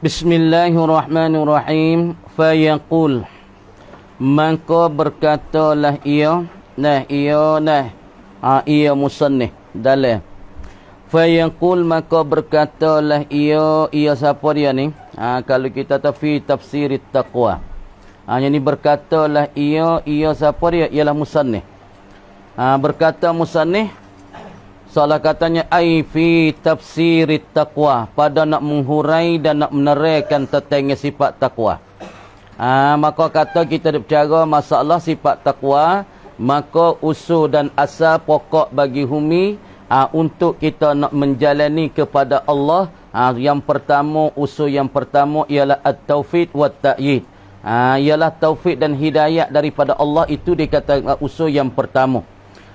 Bismillahirrahmanirrahim. Fayaqul, maka berkatalah ia, ia musannif dalam. Fayaqul, maka berkatalah ia siapa dia ni? Kalau kita tafi tafsir taqwa. Yang ni berkatalah ia siapa dia? Ialah musannif. Berkata musannif, salah katanya ai fi tafsir taqwa, pada nak menghurai dan nak menerangkan tentang sifat takwa. Maka kata kita berbicara masalah sifat takwa, maka usul dan asal pokok bagi humi untuk kita nak menjalani kepada Allah. Yang pertama, usul yang pertama ialah at-taufiq wa at-ta'yid. Ialah taufik dan hidayah daripada Allah, itu dikatakan usul yang pertama.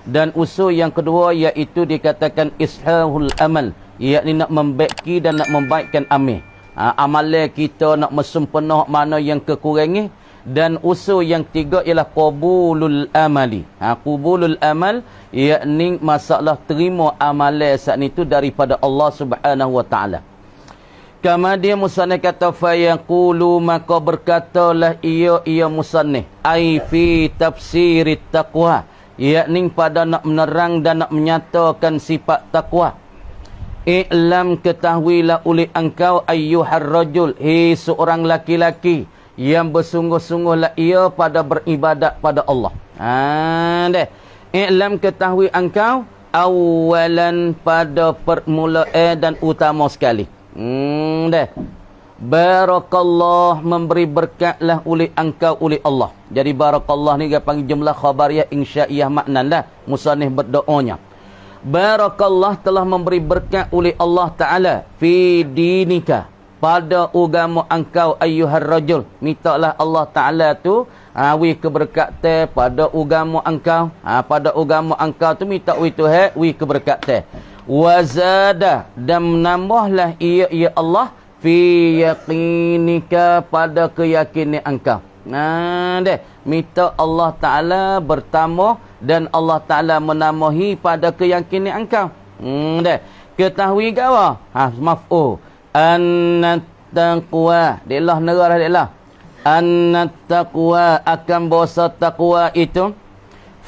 Dan usul yang kedua iaitu dikatakan ishahul amal, iaitu nak membaiki dan nak membaikkan amal. Amalan kita nak mesempurna mana yang kekurangan. Dan usul yang tiga ialah qabulul amali. Qabulul amal iaitu masalah terima amalan saat itu daripada Allah Subhanahu wa taala. Kemudian musannif kata fayaqulu, maka berkatalah ia musannif ai fi tafsirit taqwa, yakni pada nak menerang dan nak menyatakan sifat takwa. I'lam, ketahuilah oleh engkau ayyuhar rajul, seorang laki-laki yang bersungguh-sungguhlah ia pada beribadat pada Allah. I'lam, ketahui engkau awalan, pada permulaan dan utama sekali. Barakallah, memberi berkatlah oleh engkau oleh Allah. Jadi barakallah ni dia panggil jumlah khabariyah insyaiyah maknanlah. Musannif berdoanya, barakallah telah memberi berkat oleh Allah Ta'ala fi dinika, pada agama engkau ayyuhar rajul. Mintalah Allah Ta'ala tu wi keberkatan pada agama engkau. Pada agama engkau tu minta wi Tuhan wi keberkatan. Wazada, dan menambahlah ia Allah fi yaqinika, pada keyakinan engkau. Minta Allah Ta'ala bertambah dan Allah Ta'ala menambahi pada keyakinan engkau. Ketahui ke apa? Maf'ul. Annat taqwa. Dialah nerah dialah. Annat taqwa, akan bahasa taqwa itu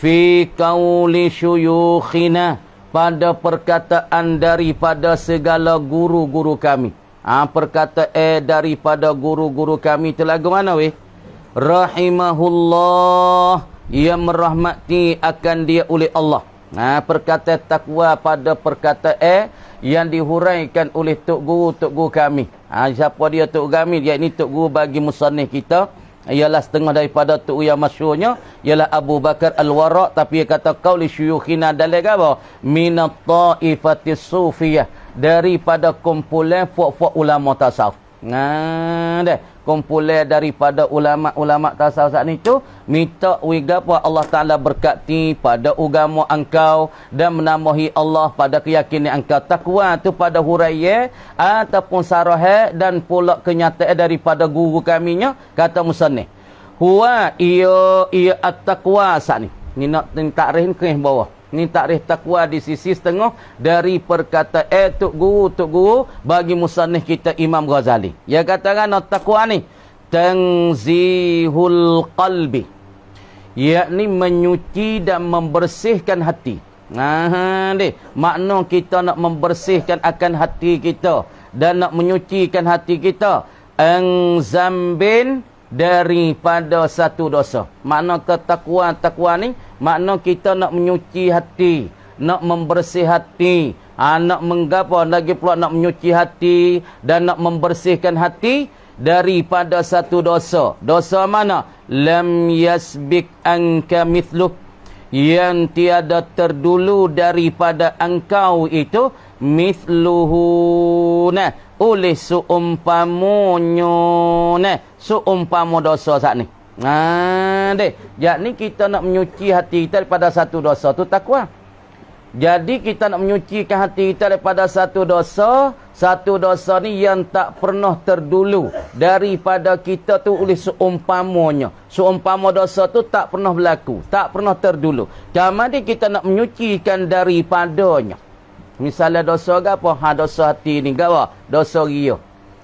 fi qauli syuyukhina, pada perkataan daripada segala guru-guru kami. Perkataan daripada guru-guru kami itu lagu mana weh? Rahimahullah, yang merahmati akan dia oleh Allah. Perkataan takwa pada perkataan yang dihuraikan oleh tok guru kami. Siapa dia tok kami? Dia ini tok guru bagi musannif kita. Ialah setengah daripada tok yang masyhurnya ialah Abu Bakar Al-Warraq, tapi dia kata qauli syuyukhina dalam apa? Minat ta'ifatis sufiyah, daripada kumpulan fuak-fuak ulama tasawuf. Kumpulan daripada ulama-ulama tasawuf saat itu minta wigapa Allah Ta'ala berkati pada agama engkau dan menambahi Allah pada keyakinan engkau. Takwa tu pada huraian ataupun sarah dan pula kenyataan daripada guru kaminya, kata musannif. Huwa ia at-taqwa saat ni. Ni nak takrif ke bawah. Ni takrif takwa di sisi setengah dari perkataan tok guru bagi musannif kita Imam Ghazali. Dia katakan takwa ni tanzihul qalbi, yakni menyuci dan membersihkan hati. Makna kita nak membersihkan akan hati kita dan nak menyucikan hati kita ang zambin, daripada satu dosa. Makna takwa ni makna kita nak menyuci hati, nak membersih hati, nak menggapa lagi pula nak menyuci hati dan nak membersihkan hati daripada satu dosa. Dosa mana? Lam yasbik anka mithluh, yang tiada terdulu daripada engkau itu, mithluhu, oleh seumpamanya, seumpama dosa saat ni. Jadi kita nak menyuci hati kita daripada satu dosa tu takwa. Jadi kita nak menyucikan hati kita daripada satu dosa ni yang tak pernah terdulu daripada kita tu oleh seumpamanya. Seumpama dosa tu tak pernah berlaku, tak pernah terdulu. Kemudian kita nak menyucikan daripadanya. Misalnya dosa apa? Dosa hati ni gawa, dosa ria.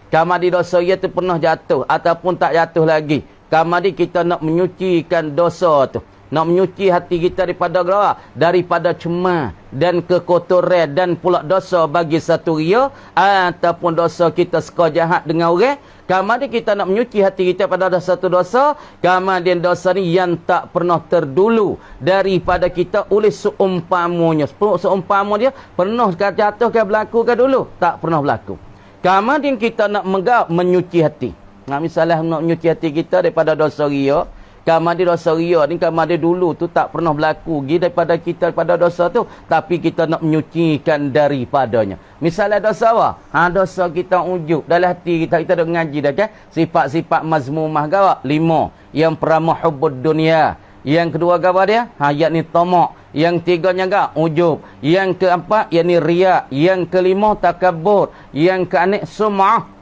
Kamadi dosa ria tu pernah jatuh ataupun tak jatuh lagi. Kamadi kita nak menyucikan dosa tu. Nak menyuci hati kita daripada gerak, daripada cemah dan kekotoran dan pula dosa bagi satu ria ataupun dosa kita suka jahat dengan orang. Kemudian kita nak menyuci hati kita pada satu dosa, kemudian dosa ni yang tak pernah terdulu daripada kita oleh seumpamanya. Seumpama dia pernah jatuh ke berlaku ke dulu? Tak pernah berlaku. Kemudian kita nak menyuci hati. Nah, misalnya nak menyuci hati kita daripada dosa ria. Kamadi dosa ria ni kamadi dulu tu tak pernah berlaku daripada kita pada dosa tu, tapi kita nak menyucikan daripadanya. Misalnya dosa apa? Dosa kita ujub dalam hati kita, kita dah ngaji dah kan? Sifat-sifat mazmumah gawa 5. Yang pertama hubbud dunia, yang kedua gawa dia yakni tamak, yang tiganya gak ujub, yang keempat yakni riya, yang kelima takabbur, yang keenam sum'ah.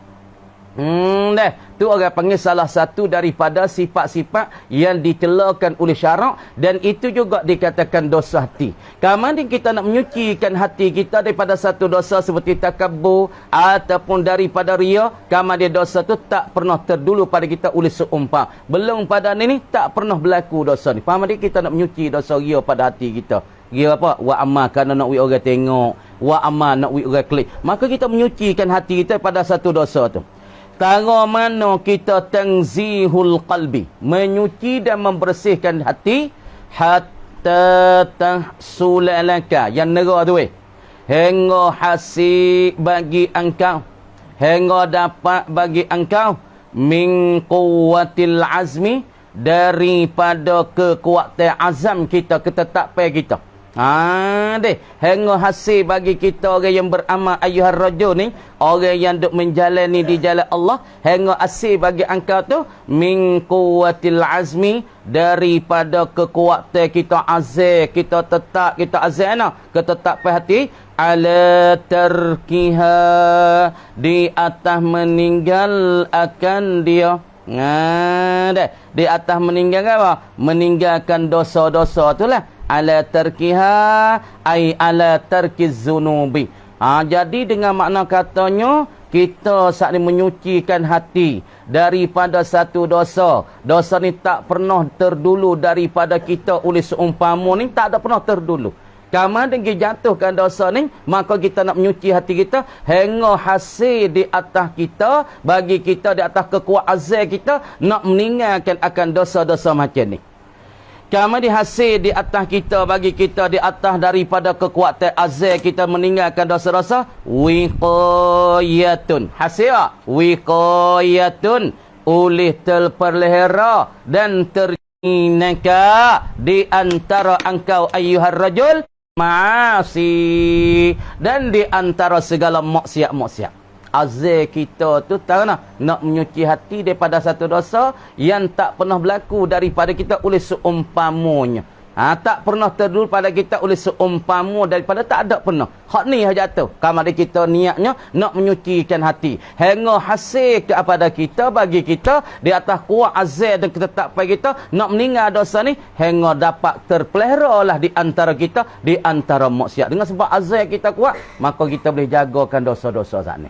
Tu orang panggil salah satu daripada sifat-sifat yang dicelakan oleh syarak, dan itu juga dikatakan dosa hati. Kemudian kita nak menyucikan hati kita daripada satu dosa seperti takabbur ataupun daripada riya, kemudian dosa tu tak pernah terdulu pada kita oleh seumpam. Belum pada ni tak pernah berlaku dosa ni. Faham adik? Kita nak menyuci dosa riya pada hati kita. Ria apa? Wa amal kerana nak orang tengok, wa amal nak orang klik. Maka kita menyucikan hati kita pada satu dosa tu. Tara mana kita tanzihul qalbi, menyuci dan membersihkan hati, hatta tahsulalaka, yang nera tu hingga hasil bagi engkau, hingga dapat bagi engkau min quwwatil azmi, daripada kekuatan azam kita, ketetapan kita. Hingga hasil bagi kita orang yang beramal ayyuhar rajul ni, orang yang duk menjalani di jalan Allah, hingga hasil bagi engkau tu min quwwatil azmi, daripada kekuatan kita azam, kita tetap, kita azam ketetapan hati, ala tarkiha, di atas meninggal akan dia. Di atas meninggal apa? Meninggalkan dosa-dosa tu lah. Ala tarkiha ay ala tarkiz zunubi. Jadi dengan makna katanya, kita saat ini menyucikan hati daripada satu dosa. Dosa ni tak pernah terdulu daripada kita oleh seumpama ni, tak ada pernah terdulu. Kemudian kita jatuhkan dosa ni, maka kita nak menyuci hati kita hingga hasil di atas kita, bagi kita di atas kekuatan azal kita nak meninggalkan akan dosa-dosa macam ni. Kemudian hasil di atas kita, bagi kita di atas daripada kekuatan azal kita meninggalkan dosa-dosa, wiqayatun. Hasil wiqayatun, oleh terpelihara dan terhinaka di antara engkau ayyuhar rajul ma'asi, dan di antara segala maksiat-maksiat. Azal kita tu tahu nak menyuci hati daripada satu dosa yang tak pernah berlaku daripada kita oleh seumpamanya. Tak pernah terdulu pada kita oleh seumpama, daripada tak ada pernah. Hak ni jatuh. Kamari kita niatnya nak menyucikan hati. Hingga hasil kepada kita, bagi kita di atas kuat azal dan ketetapan kita nak meninggal dosa ni, hingga dapat terpelihara lah di antara kita, di antara maksiat. Dengan sebab azal kita kuat, maka kita boleh jagakan dosa-dosa saat ni.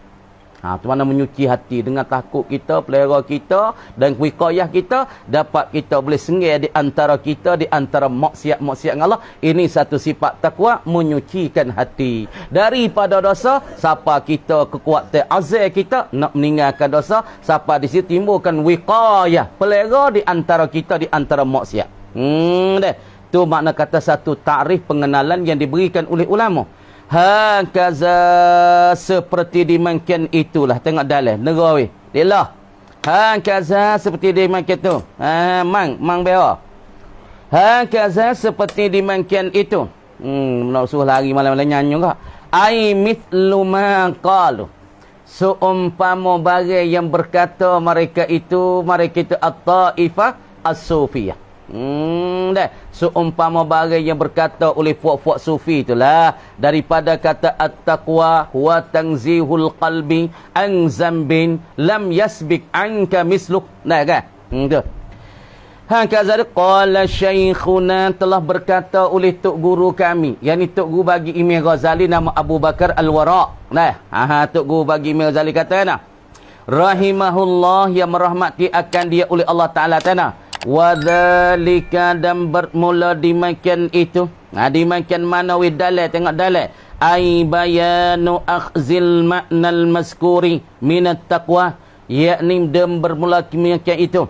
Tu mana menyuci hati dengan takut kita, pelihara kita dan wiqayah kita, dapat kita boleh senggir di antara kita, di antara maksiat-maksiat dengan Allah. Ini satu sifat takwa, menyucikan hati daripada dosa. Siapa kita kekuatan azal kita nak meninggalkan dosa, siapa di situ timbulkan wiqayah, pelihara di antara kita, di antara maksiat. Tu makna kata satu takrif pengenalan yang diberikan oleh ulama. Hakaza, seperti dimakan itulah. Tengok dalam negara weh. Delah. Hakaza, seperti dimakan tu. Mang bewa. Hakaza, seperti dimakan itu. Nak suruh lari malam-malam nyanyi kak. Ai mithlu ma qalu. Seumpama barang yang berkata mereka itu at-taifah as-sufiyah. Seumpama barang yang berkata oleh puak-puak sufi itulah, daripada kata at-taqwa huwa tanzihul qalbi an zambin lam yasbik anka misluk. Kan? Tu. Hakazal qala syekhuna, telah berkata oleh tok guru kami, yakni tok guru bagi Imam Ghazali, nama Abu Bakar Al-Wara'. Tok guru bagi Imam Ghazali kata rahimahullah yang merahmati akan dia oleh Allah Ta'ala tanah. Wadzalika dan bermula dimakan itu. Dimakan mana wih dalil, tengok dalil. Ai bayanu akhzil ma'nal mazkuri minat taqwa. Yakni dan bermula dimakan itu.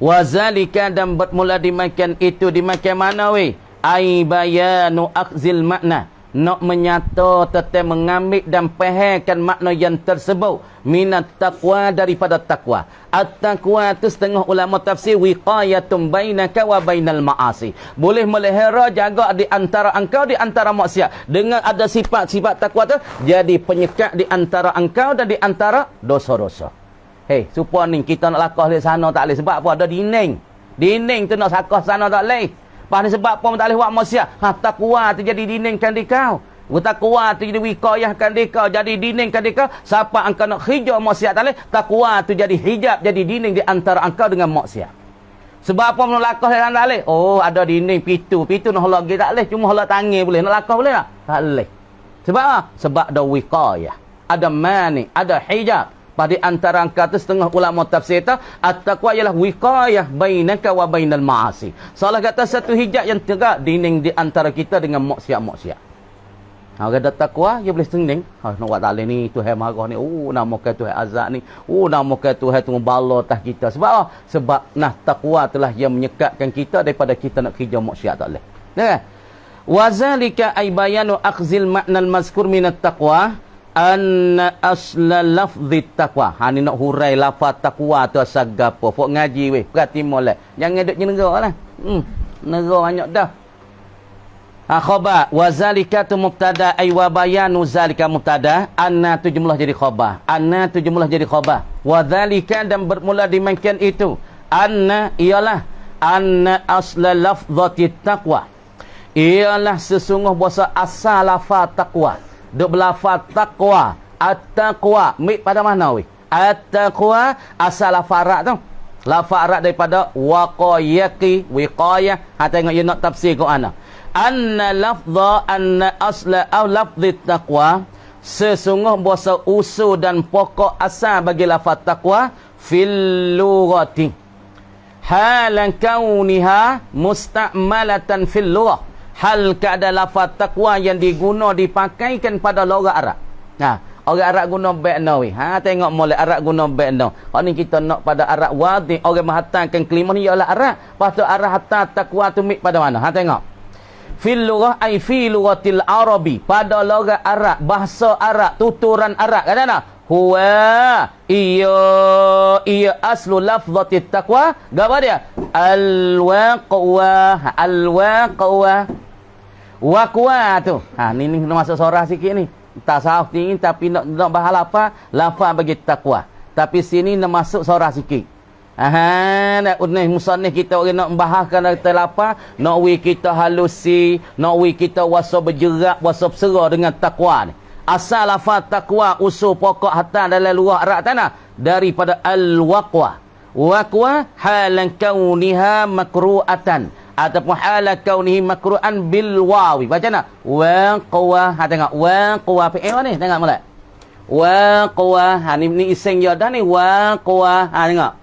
Wadzalika dan bermula dimakan itu. Dimakan mana wih? Ai bayanu akhzil makna. Nak menyata tetap mengambil dan fahamkan makna yang tersebut minat taqwa daripada taqwa. At-taqwa itu setengah ulama tafsir wiqayatun bainaka wa bainal ma'asi. Boleh melihara jaga di antara engkau di antara maksiat. Dengan ada sifat-sifat taqwa tu jadi penyekat di antara engkau dan di antara dosa-dosa. Hei, supaya ni kita nak lakah di sana tak boleh sebab apa? Ada dinding. Dinding tu nak sakah sana tak boleh. Pasal sebab apa tak boleh buat maksiat? Takwa tu jadi dindingkan di kau. Takwa tu jadi wiqayahkan di kau, jadi dindingkan di kau. Siapa engkau nak hijau maksiat tak boleh? Takwa tu jadi hijab, jadi dinding di antara engkau dengan maksiat. Sebab apa nak lakah tak boleh? Oh, ada dinding pitu nak halak tak boleh. Cuma halak tangan boleh. Nak lakah boleh tak? Tak boleh. Sebab apa? Sebab ada wiqayah, ada mani, ada hijab. Pada antara angka itu setengah ulama tafsir itu at-taqwa ialah wiqayah bainaka wa bainal ma'asi. Salah kata satu hijab yang tegak dinding di antara kita dengan maksiat-maksiat. Kalau ada takwa dia boleh tending. Nak buat tak boleh ni Tuhan marah ni. Namakan Tuhan azab ni. Namakan Tuhan tunggu bala atas kita. Sebab apa? Sebab takwa telah yang menyekatkan kita daripada kita nak kerja maksiat tak boleh. Nah. Wazalika ay bayanu akhzil ma'nal mazkur minat taqwa. Anna asla lafzi taqwa. Ni nak hurai lafaz taqwa tu asal gapo. Fok ngaji weh. Perhati molek. Jangan duk jenera lah. Nera banyak dah. Khabar. Wazalika tu mubtada ay wa bayanu zalika mubtada. Anna tu jumlah jadi khabar. Anna tu jumlah jadi khabar. Wazalika dan bermula dimakan itu. Anna ialah anna asla lafzati taqwa. Ialah sesungguh bahasa asal lafaz taqwa. Duk berlafaz taqwa. At-taqwa. Mik pada mana weh? At-taqwa asal lafaz Arab tu. Lafaz Arab daripada waqayaki, wiqayah. Tengok you nak tafsir Quran. Anna lafza anna asla aw lafzi taqwa. Sesungguh bahasa usul dan pokok asal bagi lafaz taqwa fil lughati. Halan kauniha musta'malatan fil lughah. Hal keadaan lafaz taqwa yang diguna dipakaikan pada logat Arab. Orang Arab guna ba'na weh. Tengok molek Arab guna ba'na. Kalau ni kita nak pada Arab wadih, orang menghantarkan kelimah ni ialah Arab. Lepas tu Arab hantar taqwa tu mik pada mana? Tengok. Fil lughah ay fi lughatil arabi. Pada logat Arab, bahasa Arab, tuturan Arab. Kata nak? Huwa iya aslu lafzati taqwa. Apa dia? Al-waqwa. Waqwa tu. Ni masuk sorah sikit ni. Tak salah tinggi tapi nak bahas lafaz bagi takwa. Tapi sini nak masuk sorah sikit. Nak musannif kita orang nak membahaskan kata lafaz, nak kita halusi, nak kita wasa berjerak, wasa bersera dengan takwa ni. Asal lafaz takwa usul pokok hatta dalam lughah Arab tanah daripada al-waqwa. Waqwa halan kauniha makru'atan. Ataupun hala kaunihi makru'an bil wawi. Baca nak? Waqwa. Tengok. Waqwa. Fi'il ni. Tengok mulai. Waqwa. Ni iseng je dah ni. Waqwa. Tengok.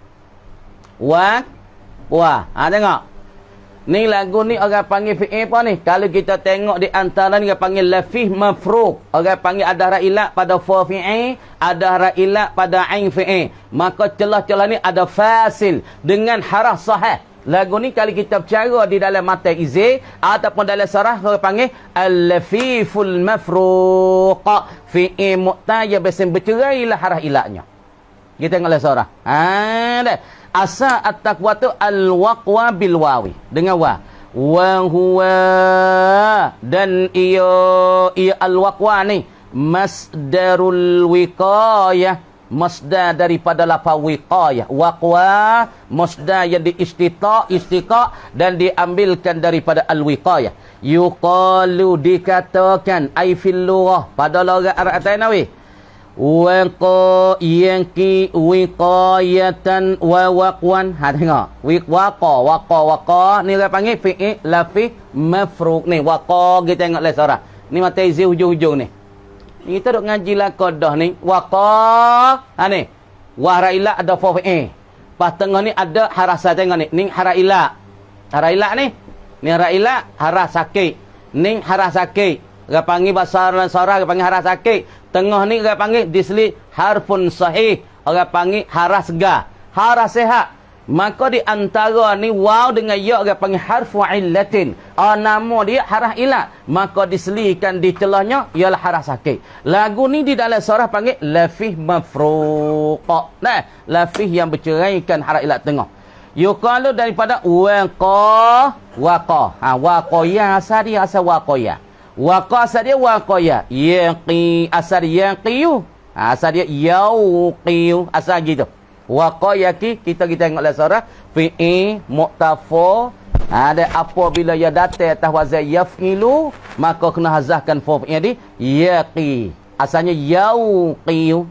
Waqwa. Tengok. Ni lagu ni orang panggil fi'il apa ni? Kalau kita tengok di antara ni orang panggil lafih mafruq. Orang panggil ada ra'ilat pada fa fi'il, ada ra'ilat pada ain fi'il. Maka celah-celah ni ada fasil dengan haraf sahih. Lagu ni kalau kita bercara di dalam mata izin ataupun dalam sarah orang panggil al-lafiful mafruq. Fi'il mu'tayyib biasa bercerai lah haraf ilatnya. Kita tengok dalam sarah. Dah. Asal at-taqwa tu al-waqwa bil wawi. Dengan wa. Wa huwa dan ia al-waqwa ni masdarul wiqayah. Masdar daripada lafaz wiqayah. Waqwa masdar yang istiqa dan diambilkan daripada al-wiqayah. Yuqalu dikatakan ai fil lughah pada logat Arab Tanawi. Yanki wiqayatan wa waqwan. Tengok. Waqa ni orang panggil fi'il lafih mafruq ni. Waqa kita tengok le surah. Ni mata izin hujung-hujung ni. Kita duk ngaji lah qadah ni. Waqa. Ni. Wa hara ila ada fa'i. Pas tengah ni ada harasa tengah ni. Ning hara ila. Hara ila ni. Ni hara ila hara sakit. Ning hara sakit. Orang panggil bahasa Arab orang panggil hara sakit. Tengah ni orang panggil disli harfun sahih. Orang panggil hara segar. Hara sehat. Maka di antara ni waw dengan ya orang panggil harfu illatin. Nama dia harah ilat. Maka diselikan di celahnya ialah harah sakit. Lagu ni di dalam surah panggil lafih mafruqa. Nah, lafih yang berceraikan harah ilat tengah. Yuqalu daripada waqa. Waqaya asal dia asal waqaya. Waqa asal dia waqaya. Yaqi asal yaqiyu. Asal dia yauqiyu asal gitu. Waqayaki kita tengok dalam surah fi'i mu'tafa ada apabila ia datang atas wazan yaf'ilu maka kena hazahkan fa' di yaqi asalnya yauqiyu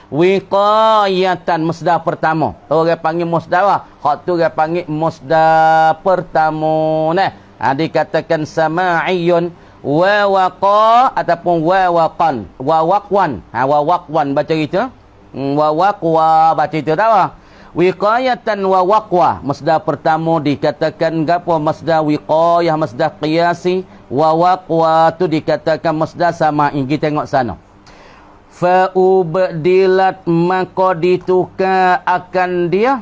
wiqayatan masdar pertama orang panggil masdar hak tu orang panggil masdar pertama nah dikatakan sama'iyun wa waqa ataupun wa waqan wa waqwan baca gitu wa waqwa baca itu tahu wiqayatan wa waqwa masdar pertama dikatakan gapo masdar wiqayah masdar qiyasi wa waqwa tu dikatakan masdar sama'i kita tengok sana fa ubdilat maka ditukar akan dia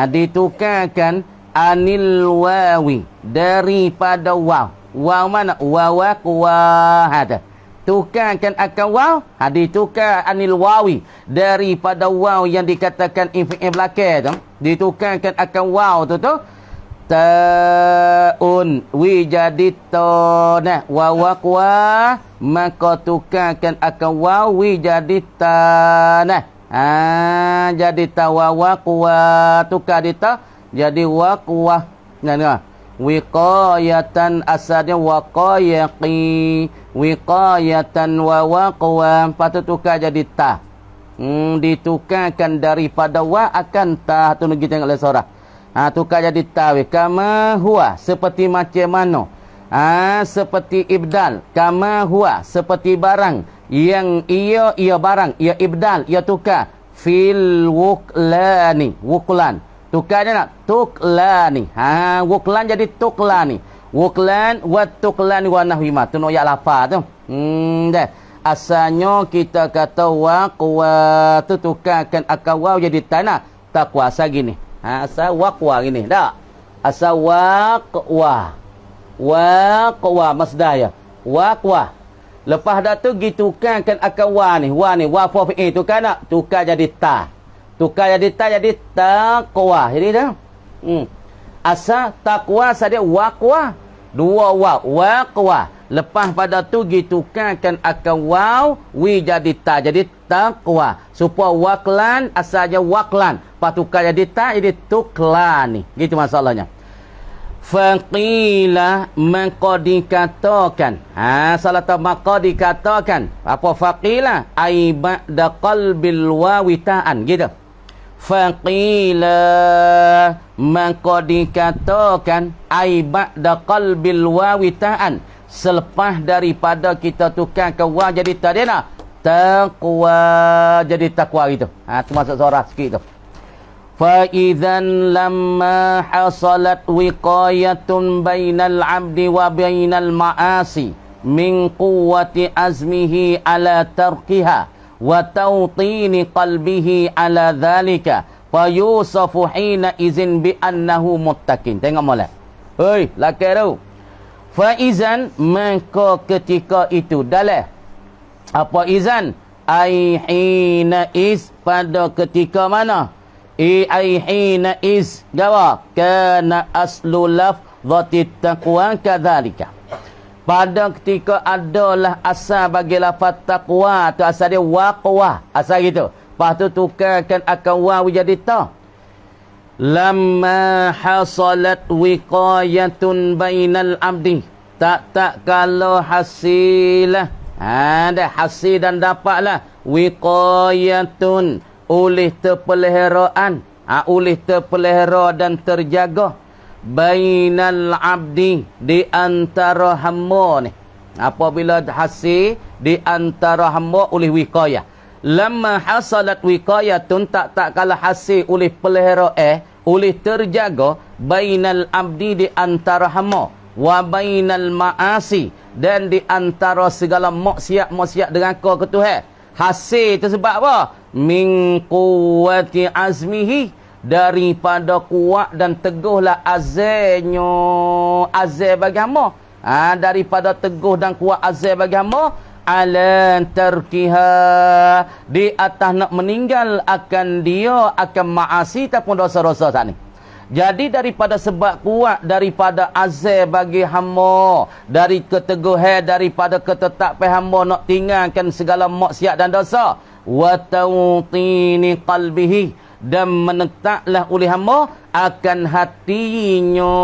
ditukarkan anil wawi daripada waw mana wa waqwa ada tukarkan akan waw ditukar anil wawi daripada waw yang dikatakan fi'il belakang tu ditukarkan akan waw tu taun wi jadi ta nah wa waqwa maka tukarkan akan waw wi jadi ta nah jadi ta wa waqwa tukar di ta jadi waqwa nah wiqayatan asalnya waqayaqi wiqayatan wa waqwa patut tukar jadi ta ditukarkan daripada wa akan ta tu kita tengok dalam surah tukar jadi ta kama huwa seperti macam mana seperti ibdal kama huwa seperti barang yang ia barang ia ibdal ia tukar fil wuklan tukarnya nak tuklani wuklan jadi tuklani wuklan wa tuklani wa nahwima tu no ya lafaz tu dah asalnya kita kata waqwa tu tukarkan akan waw jadi tanah tak kuasa gini asal waqwa gini dak asal waqwa masdar ya waqwa lepas dah tu ditukarkan akan wa ni wa fa fi tu kan nak tukar jadi ta tukar jadi ta jadi taqwa jadi dah asal taqwa saja waqwa dua waw waqwa lepas pada tu ditukarkan akan waw wi jadi ta jadi taqwa supaya waqlan asalnya waqlan pas tukar jadi ta jadi tuklani gitu masalahnya faqila maka dikatakan salah tak maka dikatakan apa faqila ai ba'da qalbil wawi ta'an gitu faqila maka dikatakan ai ba'da qalbil wawi ta'an selepas daripada kita tukar ke waw jadi tadina taqwa jadi taqwa gitu tu masuk surah sikit tu fa idzan lamma hasalat wiqayatun bainal 'abdi wa bainal ma'asi min quwwati azmihi ala tarkiha wa tawtini qalbihi ala dhalika fa yusafu hina izin bi annahu muttaqin tengok molek oi laki tu fa izan maka ketika itu dalam apa izan ai hina is pada ketika mana ai hina is jawab kana aslu lafdhati taqwa kadzalika pada ketika adalah asal bagi lafaz taqwa tu asal dia waqwa asal gitu lepas tu tukarkan akan waw jadi ta lamma hasalat wiqayatun bainal abdi tak kalau hasilah ada hasil dan dapatlah wiqayatun oleh terpeliharaan oleh terpelihara dan terjaga bainal abdi di antara hamba ni apabila hasil di antara hamba oleh wiqayah lamma hasalat wiqayatun tak kalah hasil oleh pelihara oleh terjaga bainal abdi di antara hamba wa bainal ma'asi dan di antara segala maksiat deraka ke Tuhan. Hasil tu sebab apa? Min quwwati azmihi, daripada kuat dan teguhlah azannya azan bagi hamba. Daripada teguh dan kuat azan bagi hamba ala tarkiha, di atas nak meninggal akan dia akan maasi ataupun dosa-dosa saat ni. Jadi daripada sebab kuat daripada azan bagi hamba, dari keteguhan daripada ketetapan hamba nak tinggalkan segala maksiat dan dosa, wa tawtini qalbihi, dan menetaplah oleh hamba akan hatinya.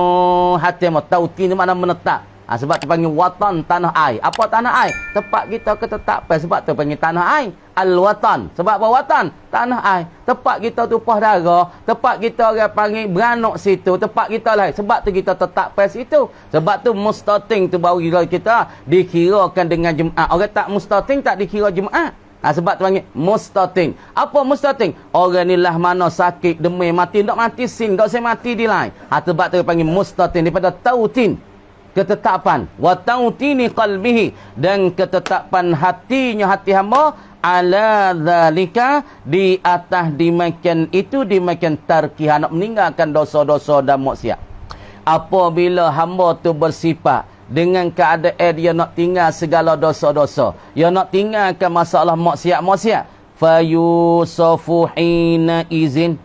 Hati hamba tawtin mana menetap. Sebab tu panggil watan, tanah air. Apa tanah air? Tempat kita ketetapan, sebab tu panggil tanah air. Al-watan. Sebab apa watan? Tanah air. Tempat kita tumpah darah, tempat kita orang panggil beranak situ, tempat kita lah. Sebab tu kita tetapkan situ. Sebab tu mustating tu baru kita dikirakan dengan Jumaat. Orang tak mustating tak dikira Jumaat. Sebab tu panggil mustating. Apa mustating? Orang ni lah mana sakit, demam, mati. Tak mati sin, tak usah mati di lain. Sebab tu panggil mustating. Daripada tautin, ketetapan. Wa tautini qalbihi, dan ketetapan hatinya, hati hamba ala zalika, di atas dimakan itu, dimakan tarkih, nak meninggalkan dosa-dosa dan maksiat. Apabila hamba tu bersifat dengan keadaan dia nak tinggal segala dosa-dosa, dia nak tinggalkan masalah maksiat-maksiat, fayusafu hina izin,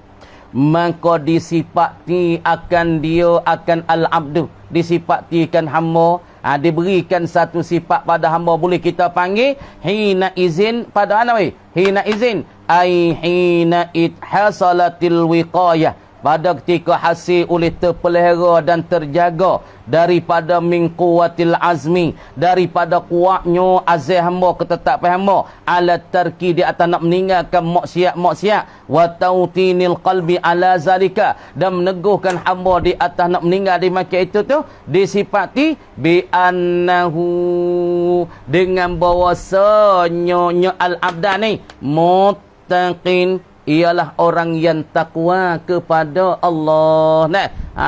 maka disifati akan dia, akan al-abdu, disifatikan hamba, diberikan satu sifat pada hamba, boleh kita panggil hina izin. Pada mana weh? Hina izin ai hina hasalatil wiqayah, pada ketika hasil oleh terpelihara dan terjaga daripada min quwwatil azmi, daripada kuatnya azam hamba, ketetapan hamba, ala tarki, di atas nak meninggalkan maksiat-maksiat, wa tautinil qalbi ala zalika, dan meneguhkan hamba di atas nak meninggal di maksiat itu tu, disifati bi annahu, dengan bahwasanya al-abdani muttaqin, ialah orang yang takwa kepada Allah.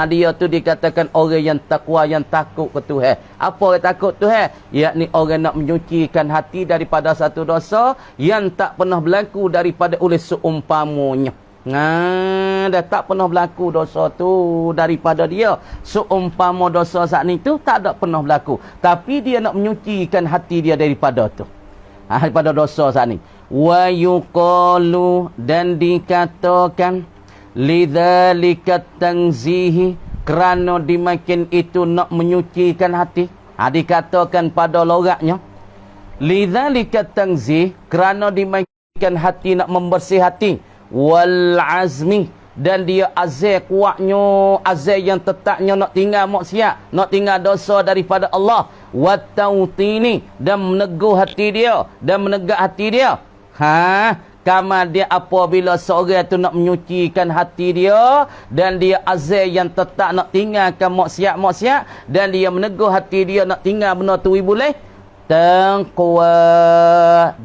Dia tu dikatakan orang yang takwa, yang takut ke Tuhan. Apa orang takut Tuhan? Yakni orang nak menyucikan hati daripada satu dosa yang tak pernah berlaku daripada oleh seumpamanya. Dah tak pernah berlaku dosa tu daripada dia. Seumpama dosa saat ni tu tak ada pernah berlaku. Tapi dia nak menyucikan hati dia daripada tu. Daripada dosa saat ni. Wa yuqalu, dan dikatakan lidzalika tanzihi, kerana dimakin itu nak menyucikan hati. Dikatakan pada logatnya lidzalika tanzih, kerana dimakin hati nak membersih hati, wal azmi, dan dia azam kuatnya, azam yang tetapnya nak tinggal maksiat, nak tinggal dosa daripada Allah, wa tautini, dan meneguh hati dia, dan menegak hati dia. Kama dia apabila seorang tu nak menyucikan hati dia, dan dia azam yang tetap nak tinggalkan maksiat-maksiat, dan dia meneguh hati dia nak tinggal benda tu boleh, taqwa,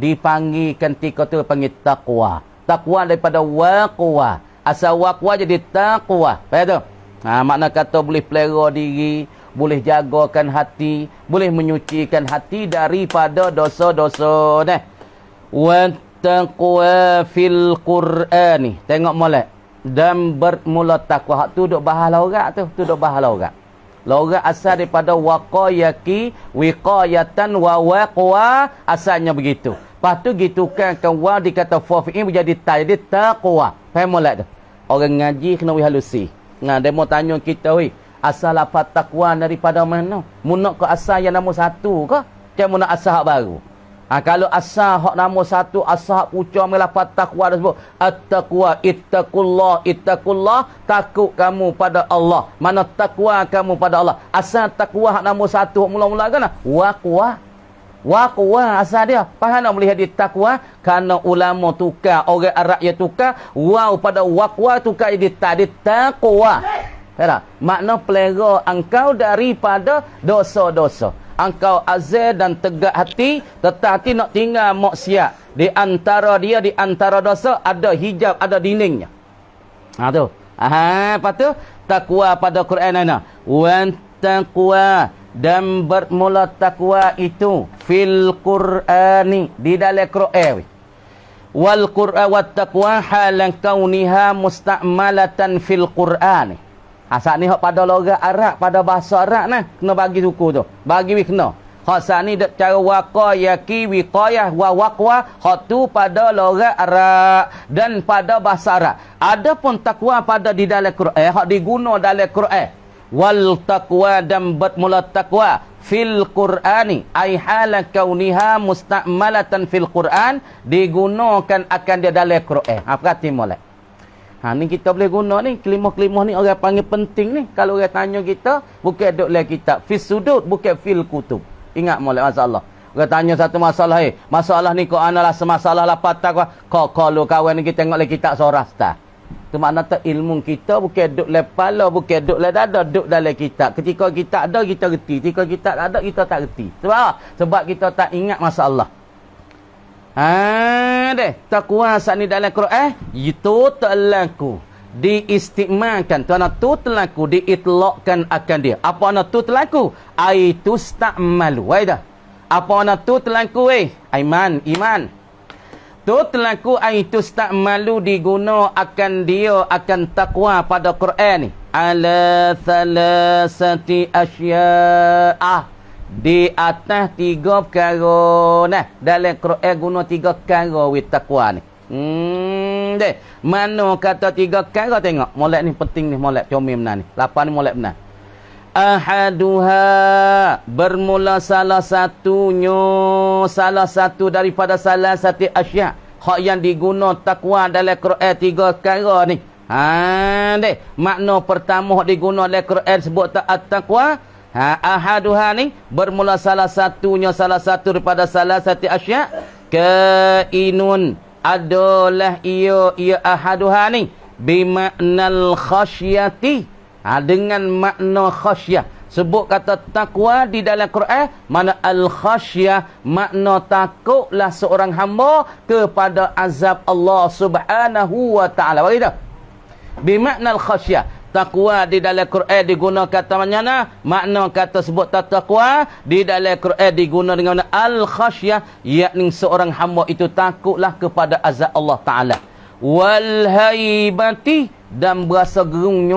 dipanggilkan ketika tu panggil taqwa. Taqwa daripada waqwa, asal waqwa jadi taqwa. Faham tu? Makna kata boleh pelera diri, boleh jagakan hati, boleh menyucikan hati daripada dosa-dosa. Wa taqwa fil Qur'ani. Tengok molek. Dan bermula takwa. Hak tu duk bahas lorat tu. Tu duk bahas lorat. Lorat asal daripada waqayaki, wiqayatan wa waqwa, asalnya begitu. Lepas tu gitu kan wa dikata fafi'in menjadi ta, jadi taqwa. Faham molek tu? Orang ngaji kena wi halusi. Dia mau tanya kita, weh, asal apa takwa daripada mana? Munak ke asal yang nombor satu ke? Macam munak asal hak baru? Kalau asal hak nombor satu, asal hak pucuk melapat takwa dah sebut. At-taqwa, ittaqullah, ittaqullah, takut kamu pada Allah. Mana takwa kamu pada Allah? Asal takwa hak nombor satu, hak mula-mula kan? Waqwa. Waqwa asal dia. Faham nak melihat di takwa? Kerana ulama tukar, orang Arab yang tukar, waw pada waqwa tukar jadi taqwa. Faham? Makna pelera engkau daripada dosa-dosa. Engkau azal dan tegak hati, tetap hati nak tinggal maksiat, Di antara dia, di antara dosa ada hijab, ada dindingnya. Ha tu. Lepas tu takwa pada Quran ana. Wan taqwa, dan bermula takwa itu fil Qur'ani, di dalam Quran. Wal Qur'an wat taqwa halan kauniha musta'malatan fil Qur'ani. Asal ni hak pada logat Arab, pada bahasa Arab nah, kena bagi suku tu. Bagi wi kena. Hak sani dak cara waqayaki wiqayah wa waqwa, hak tu pada logat Arab dan pada bahasa Arab. Adapun takwa pada di dalam Quran, hak diguna dalam Quran. Wal taqwa, dan bermula takwa fil Qur'ani ai hala kauniha musta'malatan fil Qur'an, digunakan akan dia dalam Quran. Perhati molek. Ni kita boleh guna ni, kelimah-kelimah ni orang panggil penting ni. Kalau orang tanya kita, bukan duk dalam kitab. Fis sudud, bukan fil kutub. Ingat molek masalah. Orang tanya satu masalah, masalah ni kau analah semasalah lapat takwa. Kalau kawan ni kita tengok dalam kitab soras tak. Tu makna tak ilmu kita bukan duk dalam kepala, bukan duk dalam dada, duk dalam kitab. Ketika kita ada, kita reti. Ketika kita tak ada, kita tak reti. Sebab apa? Sebab kita tak ingat masalah. Takwa saat ni dalam Quran itu terlaku diistimalkan, tuan tu terlaku diitlaqkan akan dia. Apa ana tu terlaku? Ai tustamalu. Waidah. Apa ana tu terlaku iman. Tu terlaku ai tustamalu, diguna akan dia akan takwa pada Quran ni. Ala thalathati asya'a, di atas 3 perkara nah. Dalam Quran guna 3 perkara with takwa ni. Mana kata 3 perkara, tengok. Molek ni penting ni, molek comel benar ni. 8 ni molek benar. Ahaduha, bermula salah satu daripada salah satu asya hak yang diguna takwa dalam Quran 3 perkara ni. Makna pertama hak diguna dalam Quran sebut tak at-taqwa. Ahaduha ni bermula salah satu daripada salah satu asya kainun, adalah ia ahaduha ni bimaknal khasyati, dengan makna khasyah. Sebut kata takwa di dalam Quran, mana al-khasyah, makna takutlah seorang hamba kepada azab Allah Subhanahu wa taala. Begitu. Bimaknal khasyah. Takwa di dalam Quran diguna kata mana? Makna kata sebut takwa di dalam Quran diguna dengan al-khasyah, yakni seorang hamba itu takutlah kepada azab Allah Ta'ala. Wal haibati, dan berasa gerungnya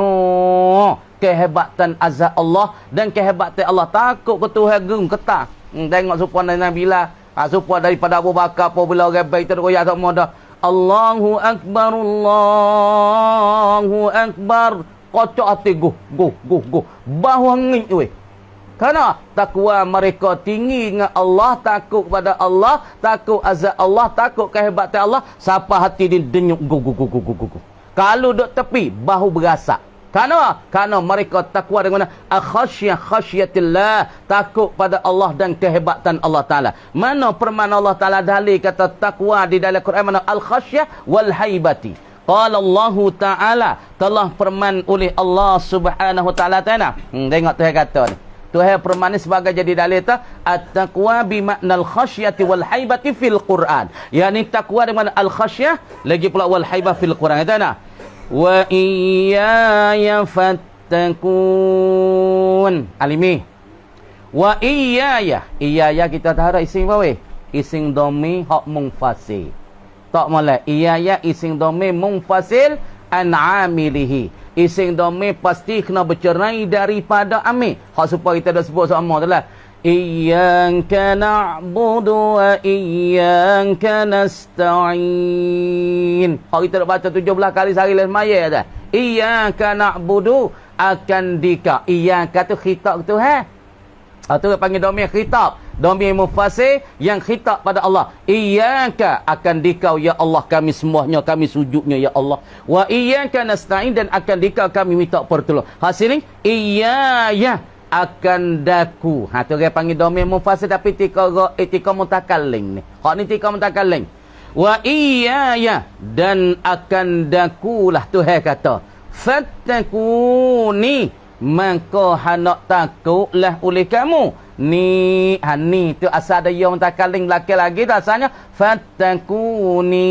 kehebatan azab Allah dan kehebatan Allah. Takut ke Tuhan gerung ketak. Tengok supaya Nabi lah. Supaya daripada Abu Bakar apabila orang baik terkoyak sama dah. Allahu Akbar, Allahu Akbar. Kocok hati go. Bahu ngik weh. Kerana takwa mereka tinggi dengan Allah, takut kepada Allah, takut azab Allah, takut kehebatan Allah, siapa hati dia denyuk go. Kalau duk tepi, bahu berasak. Kerana mereka takwa dengan khasyatillah, takut pada Allah dan kehebatan Allah Ta'ala. Mana permana Allah Ta'ala dalil kata takwa di dalam Quran, mana al-khasyah wal haibati. Qala Allah Ta'ala, telah firman oleh Allah Subhanahu wa Ta'ala. Tengok Tuhan kata ni. Tuhan firman ni sebagai jadi dalil ta at-taqwa bi maknal khasyati wal haibati fil Quran. Yani takwa dengan al-khasyah lagi pula wal haibah fil Quran. Kata nah. Wa iyaya fattakun. Alimi. Wa iyaya. Iyaya kita tahu ising apa weh? Ising dhamir hak munfasil. Tak molek. Iyaya ising dhamir munfasil an amilihi. Ising dhamir pasti kena bercerai daripada amil. Hak supaya kita dah sebut sama tu lah. Iyyaka na'budu wa iyyaka nasta'in. Hak kita dah baca 17 kali sehari lepas maya dah. Iyyaka na'budu, akan dika. Iyyaka tu khitab tu tu panggil dhamir khitab. Dhamir mufassir yang khitab pada Allah. Iyyaka, akan dikau ya Allah kami semuanya, kami sujudnya ya Allah. Wa iyyaka nasta'in, dan akan dikau kami minta pertolongan. Hasil ni iyyaya, akan daku. Tu dia panggil dhamir mufassir tapi tika mutakallim ni. Hak ni tika mutakallim. Wa iyyaya, dan akan dakulah Tuhan kata. Fattakuni, maka hendak takutlah oleh kamu. ni tu asal ada ya mutakallim belakang lagi tu asalnya fattakuni.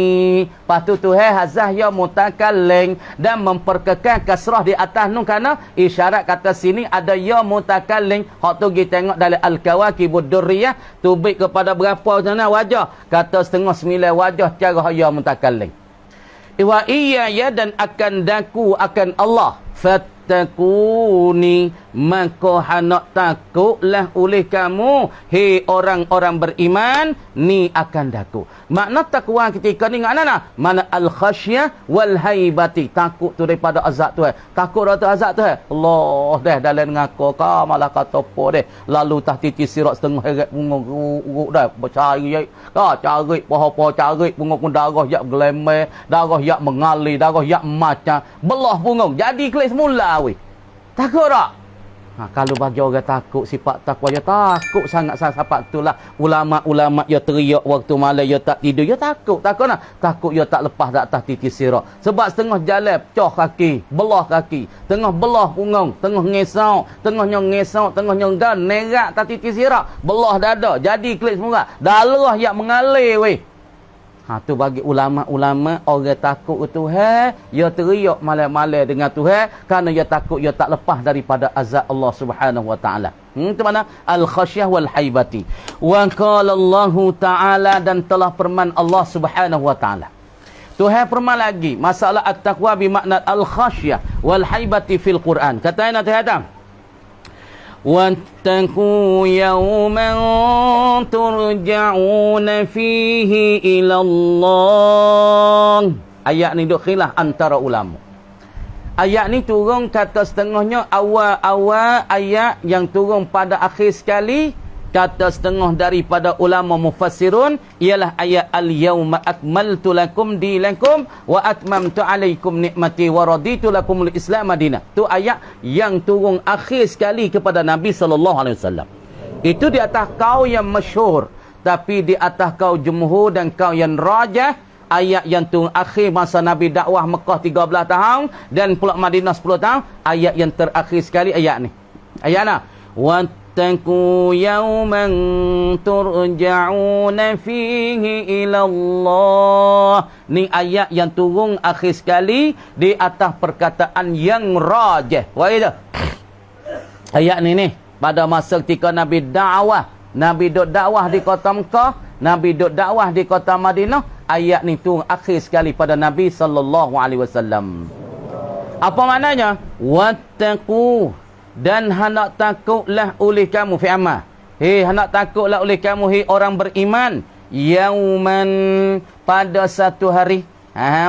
Patu tu hazah ya mutakallim dan memperkekal kasrah di atas nun kerana isyarat kata sini ada ya mutakallim. Hak tu kita tengok dalam Al-Kawakibud Durriyah tubik kepada berapa sana wajah, kata setengah 9 wajah cara ya mutakallim. Wa iya dan akan daku akan Allah fattakuni, maka hendak takutlah oleh kamu hei orang-orang beriman ni akan daku. Makna takwa ketika ni mana? Mana al-khasyah wal haibati, takut tu daripada azab Tuhan. Takut daripada azab Tuhan. Allah dah dalam ngaku ka malah kata apa deh. Lalu tah titi sirat setengah heret bunga dah bercari cari apa cari bunga pun darah yak gelemeh, darah yak mengalir, darah yak macam belah bunga. Jadi kelis mula weh. Takut tak? Kalau bagi orang takut sifat takwa, dia takut sangat sifat itulah. Ulama-ulama dia teriak waktu malam dia tak tidur, dia takut nak takut dia tak lepas tak atas titi sirat. Sebab setengah jalan pecah kaki, belah kaki, tengah belah punggung, tengah ngesau, tengah nyenggan nerak tak titi sirat, belah dada, jadi klik semua darah yang mengalir weh. Tu bagi ulama-ulama orang takut Tuhan, dia teriak malam-malam dengan Tuhan kerana dia takut dia tak lepas daripada azab Allah Subhanahu wa taala. Itu mana al-khasyah wal haibati. Wa qala Allah taala, dan telah firman Allah Subhanahu wa taala. Tuhan firman lagi masalah at-taqwa bermakna al-khasyah wal haibati fil Quran. Kata ayat Tuhan, وَاتَّقُوا يَوْمًا تُرْجَعُونَ فِيهِ إِلَى اللَّهِ. Ayat ni duk khilaf antara ulama. Ayat ni turun kata setengahnya awal-awal ayat yang turun pada akhir sekali. Kata setengah daripada ulama mufassirun ialah ayat al-yawma akmaltu lakum dinakum wa atmamtu alaikum nikmati wa raditu lakumul Islam madinah. Tu ayat yang turun akhir sekali kepada Nabi SAW. Itu di atas kau yang masyhur, tapi di atas kau jumhur dan kau yang rajah, ayat yang turun akhir masa Nabi dakwah Mekah 13 tahun dan pula Madinah 10 tahun, ayat yang terakhir sekali ayat ni. Ayat mana? وَاتَّقُوا يَوْمًا تُرْجَعُونَ فِيهِ إِلَى اللَّهِ. Ni ayat yang turun akhir sekali di atas perkataan yang rajih. Wah itu. Ayat ni pada masa ketika Nabi dakwah, Nabi duk dakwah di kota Mekah, Nabi duk dakwah di kota Madinah, ayat ni turun akhir sekali pada Nabi sallallahu alaihi wasallam. Apa maknanya? Wattaqu, dan hendak takutlah oleh kamu fi amal. Hendak takutlah oleh kamu orang beriman, yauman, pada satu hari.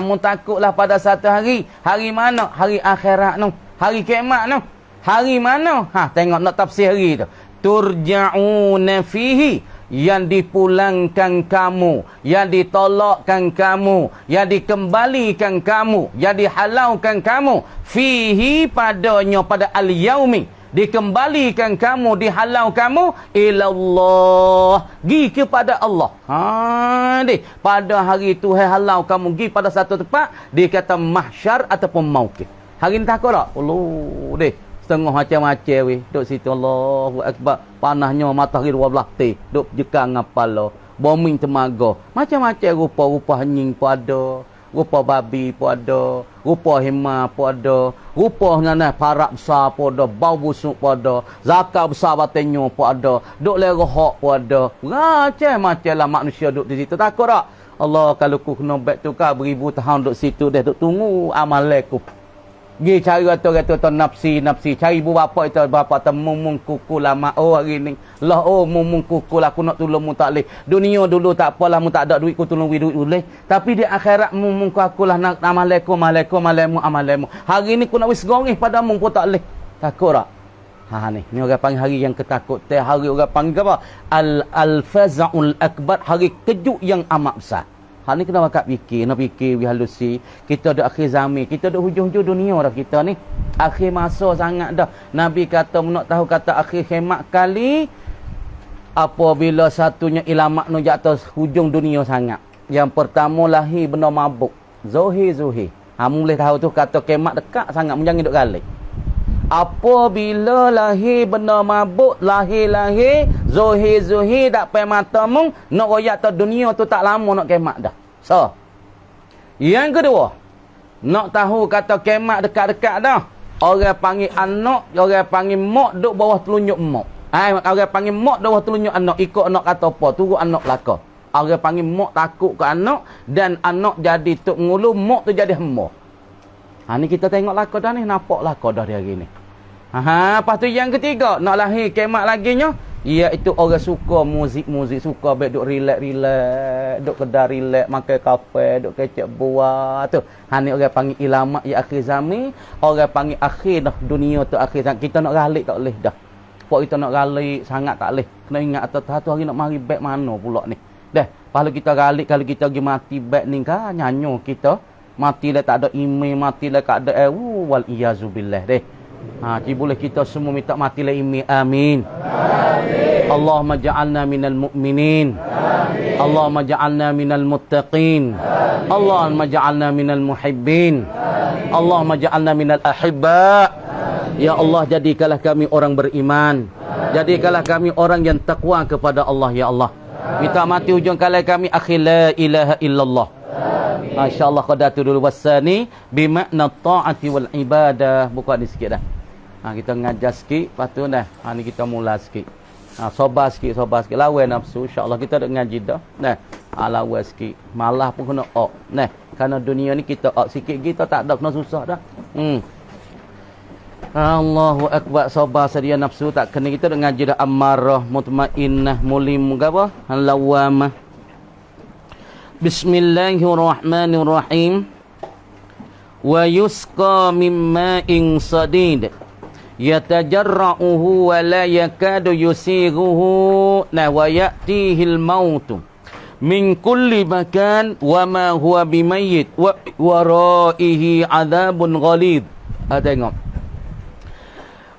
Mu takutlah pada satu hari. Hari mana? Hari akhirat tu. Hari kiamat tu. Hari mana? Tengok nak tafsir hari tu. Turja'una fihi, yang dipulangkan kamu, yang ditolakkan kamu, yang dikembalikan kamu, yang dihalaukan kamu, fihi, padanya, pada al-yaumi, dikembalikan kamu, dihalau kamu, ilallah, gi kepada Allah. Pada hari tu halau kamu gi pada satu tempat, dia kata mahsyar ataupun mauqif. Hari ni takut tak? Allah setengah macam-macam weh duk situ. Allahu akbar, panahnya matahari 12 teh duk jekang kepala, bombing temaga, macam-macam rupa-rupa henying pun ada, rupa babi pun ada, rupa hema pun ada, rupa ngana parak besar pun ada, bau busuk pun ada, zakar besar batinyo pun ada, duk lerahak pun ada, macam-macam lah manusia duk di situ. Takut tak? Allah, kalau ku kena back tu kau beribu tahun duk situ dah duk tunggu amal aku. Gi cari kata nafsi, cari ibu bapa itu, bapa tu mumung kuku lama. Hari ni lah mumung kuku lah, aku nak tolong mu tak leh. Dunia dulu tak apalah, mu tak ada duit ku tolong duit boleh. Tapi di akhirat mumung aku lah nak amalaikum amalaimu. Hari ni ku nak wis goreng pada mu pun tak leh. Takut tak? Ni orang panggil hari yang ketakut. Hari orang panggil apa? Al-fazaul akbar, hari kejut yang amat besar. Hal ni kena bakal fikir, nak fikir halusi. Kita dah akhir zaman, kita dah hujung-hujung dunia dah kita ni. Akhir masa sangat dah. Nabi kata, nak tahu kata akhir kiamat kali, apabila satunya ilamak nu atas hujung dunia sangat. Yang pertama lahir benda mabuk. Zuhir. Boleh tahu tu kata kiamat dekat sangat, jangan duk galik. Apabila lahir benda mabuk, lahir zuhir tak pai matamu, nak royak tu dunia tu tak lama nak kiamat dah. So, yang kedua, nak tahu kata kiamat dekat-dekat dah. Orang panggil anak, orang panggil mak duk bawah telunjuk mak. Orang panggil mak bawah telunjuk anak, ikut anak kata apa, turut anak belaka. Orang panggil mak takut ke anak, dan anak jadi tok ngulu, mak tu jadi hamba. Ni kita tengok lako dah ni, nampak lako dah dia hari ni. Lepas tu yang ketiga, nak lahir kiamat laginya, iaitu orang suka muzik-muzik, suka baik duk relax, duk kedai relax, makan kafe, duk kecek buah tu. Ni orang panggil ilamat ya akhir zaman, orang panggil akhir dah dunia tu akhir zaman. Kita nak galik tak boleh dah. Pok kita nak galik sangat tak boleh. Kena ingat satu hari nak mari baik mana pula ni. Dah, kalau kita galik, kalau kita pergi mati baik ni kan nyanyo kita. Mati lah tak ada email, mati lah tak ada wal iyazubillah deh. Boleh kita semua minta mati lah email. Amin. Amin. Allahumma ja'alna minal mu'minin. Amin. Allahumma ja'alna minal muttaqin. Amin. Allahumma ja'alna minal muhibbin. Amin. Allahumma ja'alna minal ahibba. Amin. Ya Allah, jadikanlah kami orang beriman. Amin. Jadikanlah kami orang yang takwa kepada Allah, ya Allah. Minta mati hujung kali kami akhir la ilaha illallah. InsyaAllah qadatu dulu wasani bimakna ta'ati wal ibadah. Buka ni sikit dah. Kita ngajar sikit, lepas tu dah. Ni kita mula sikit. Sabar sikit. Lawan nafsu. InsyaAllah kita dah ngaji dah. Nah, lawan sikit. Malah pun kena ok. Nah, kerana dunia ni kita ok sikit, kita tak ada, kena susah dah. Allahu akbar. Sabar sedia nafsu tak kena. Kita dah ngaji dah amarah, mutmainnah, mulim apa? Lawamah. Bismillahirrahmanirrahim. Wa yusqa min ma'in sadid yatajarra'uhu wa la yakadu yusighuhu wa ya'tihil mautu min kulli makan wa ma huwa bimayyit wa waraihi adabun ghalid. Tengok.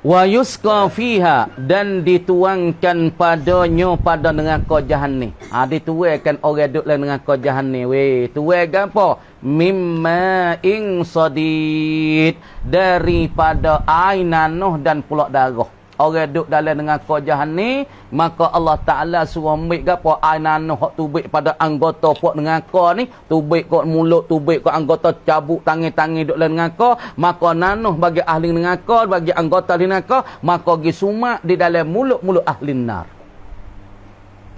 Wa yusqa fiha, dan dituangkan padanya pada neraka jahanam. Dituangkan orang duduk dalam neraka jahanam. Tuang apa? Mimma ing sadid, daripada air nanuh dan pulak darah. Orang duduk dalam neraka jahanam, maka Allah Taala suruh ambil gapo air nanuh hak tubik pada anggota puak neraka ni, tubik kat mulut, tubik kat anggota, cabuk tangan-tangan duduk dalam neraka, maka nanuh bagi ahli neraka, bagi anggota ahli neraka, maka gi sumak di dalam mulut-mulut ahli nar.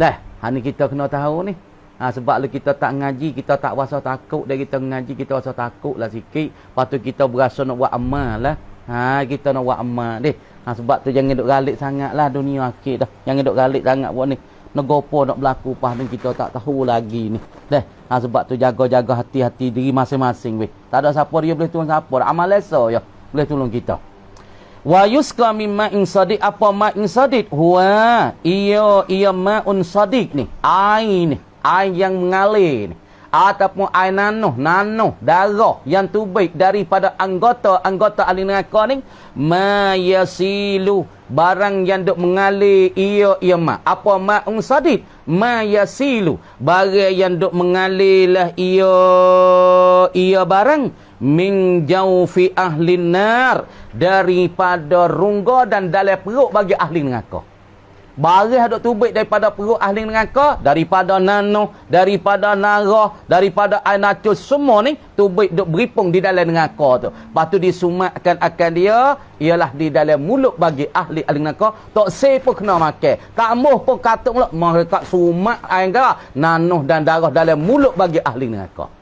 Dah, ni kita kena tahu ni. Sebab kalau kita tak ngaji, kita tak rasa takut. Dan kita ngaji, kita rasa takut lah sikit. Lepas tu kita berasa nak buat amal lah. Kita nak buat amal deh. Sebab tu jangan duk galik sangat lah dunia akhir dah. Jangan duk galik sangat buat ni. Negopo nak berlaku pas ni kita tak tahu lagi ni. Dah. Sebab tu jaga-jaga hati-hati diri masing-masing weh. Tak ada siapa dia boleh tolong siapa. Amal esok ya boleh tolong kita. Wa yusqa mimma in sadiq. Apa ma'in sadiq? Huwa iya ma'un sadiq ni. Air ni. Air yang mengalir ni. Ataupun air nanuh, darah yang tubik daripada anggota ahli neraka ni, ma yasilu, barang yang duk mengalir iya ma. Apa ma'un sadid? Ma yasilu, barang yang duk mengalir lah iya barang min jaufi ahli nar, daripada rungga dan dalam perut bagi ahli neraka. Barang duk tubik daripada perut ahli neraka, daripada nanuh, daripada narah, daripada air nacus, semua ni tubik duk beripung di dalam neraka tu. Lepas tu disumatkan akan dia, ialah di dalam mulut bagi ahli neraka. Tak say pun kena makan. Tak muh pun katuk pula. Mereka sumat air darah, nanuh dan darah dalam mulut bagi ahli neraka.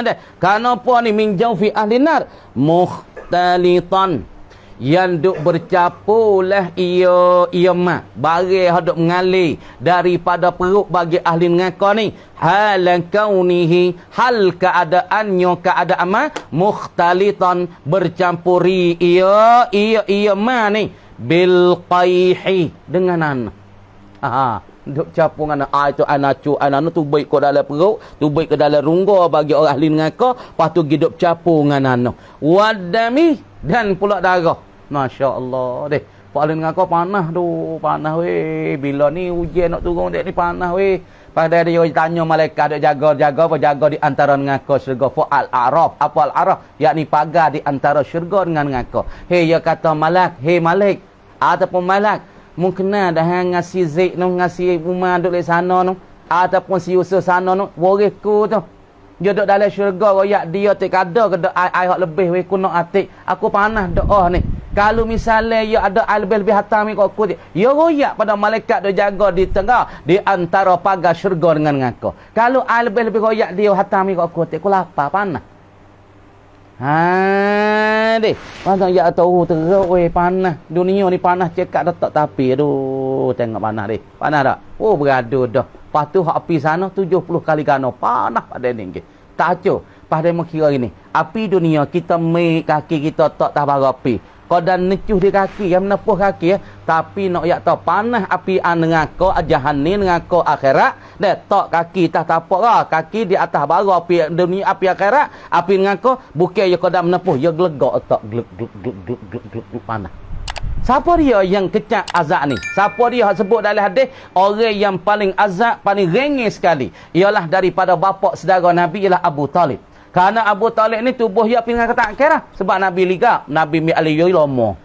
Dah. Kenapa ni minjau fi ahli nar? Mukhtalitan, yang duk bercampurlah ia mak, barang duk mengalir daripada perut bagi ahli neraka ni, halan kaunihi, hal keadaannya keadaan ma mukhtalitan, bercampuri ia mak ni bil qaihi, dengan duk campur dengan air tu, anak tu baik ke dalam perut, tu baik ke dalam rungga bagi orang ahli neraka, lepas tu hidup campur dengan anak wadami, dan pula darah. Masya Allah deh. Pak ahli neraka panas tu, panas weh. Bila ni ujian nak turun dek ni panas weh. Pada dia tanya malaikat duk jaga di antara neraka syurga. Fa al-araf. Apa al-araf? Yakni pagar di antara syurga dengan neraka. Hei, dia kata malak, hei malik ataupun malak, mungkin dah ngasih zik nu, ngasih rumah duk di sana nu, ataupun si usaha sana nu, wariku tu. Dia duk dalam syurga, royak dia tak ada ke dak ai hak lebih we kuno atik. Aku panah doa ni. Kalau misalnya ya ada ai lebih hatam ni kau aku, ya royak pada malaikat duk jaga di tengah di antara pagar syurga dengan neraka. Kalau ai lebih royak dia hatam ni kau aku, aku lapar panah. Ha deh. Pasal ya tahu teruk weh panah. Dunia ni panah cekak letak tapi aduh tengok panah deh. Panah tak? Oh beradu dah. Lepas tu hak api sana 70 kali gano panah pada ni ke. Tak acuh. Pada mu kira ini. Api dunia kita mai kaki kita tak tabara api. Kau dah necuh di kaki yang menepuh kaki ya. Tapi nak yak tahu panah api neraka jahanam neraka akhirat. Dah tak kaki tak tapak lah. Kaki di atas bara api dunia api akhirat, api neraka bukan ya kau dah menepuh, ya gelegak tak gluk panah. Siapa dia yang kecak azab ni? Siapa dia yang sebut dalam hadis orang yang paling azab, paling rengeh sekali ialah daripada bapa saudara Nabi ialah Abu Talib. Kerana Abu Talib ni tubuh dia pinggah ketak kira sebab Nabi liga, Nabi mi aliyo lomo.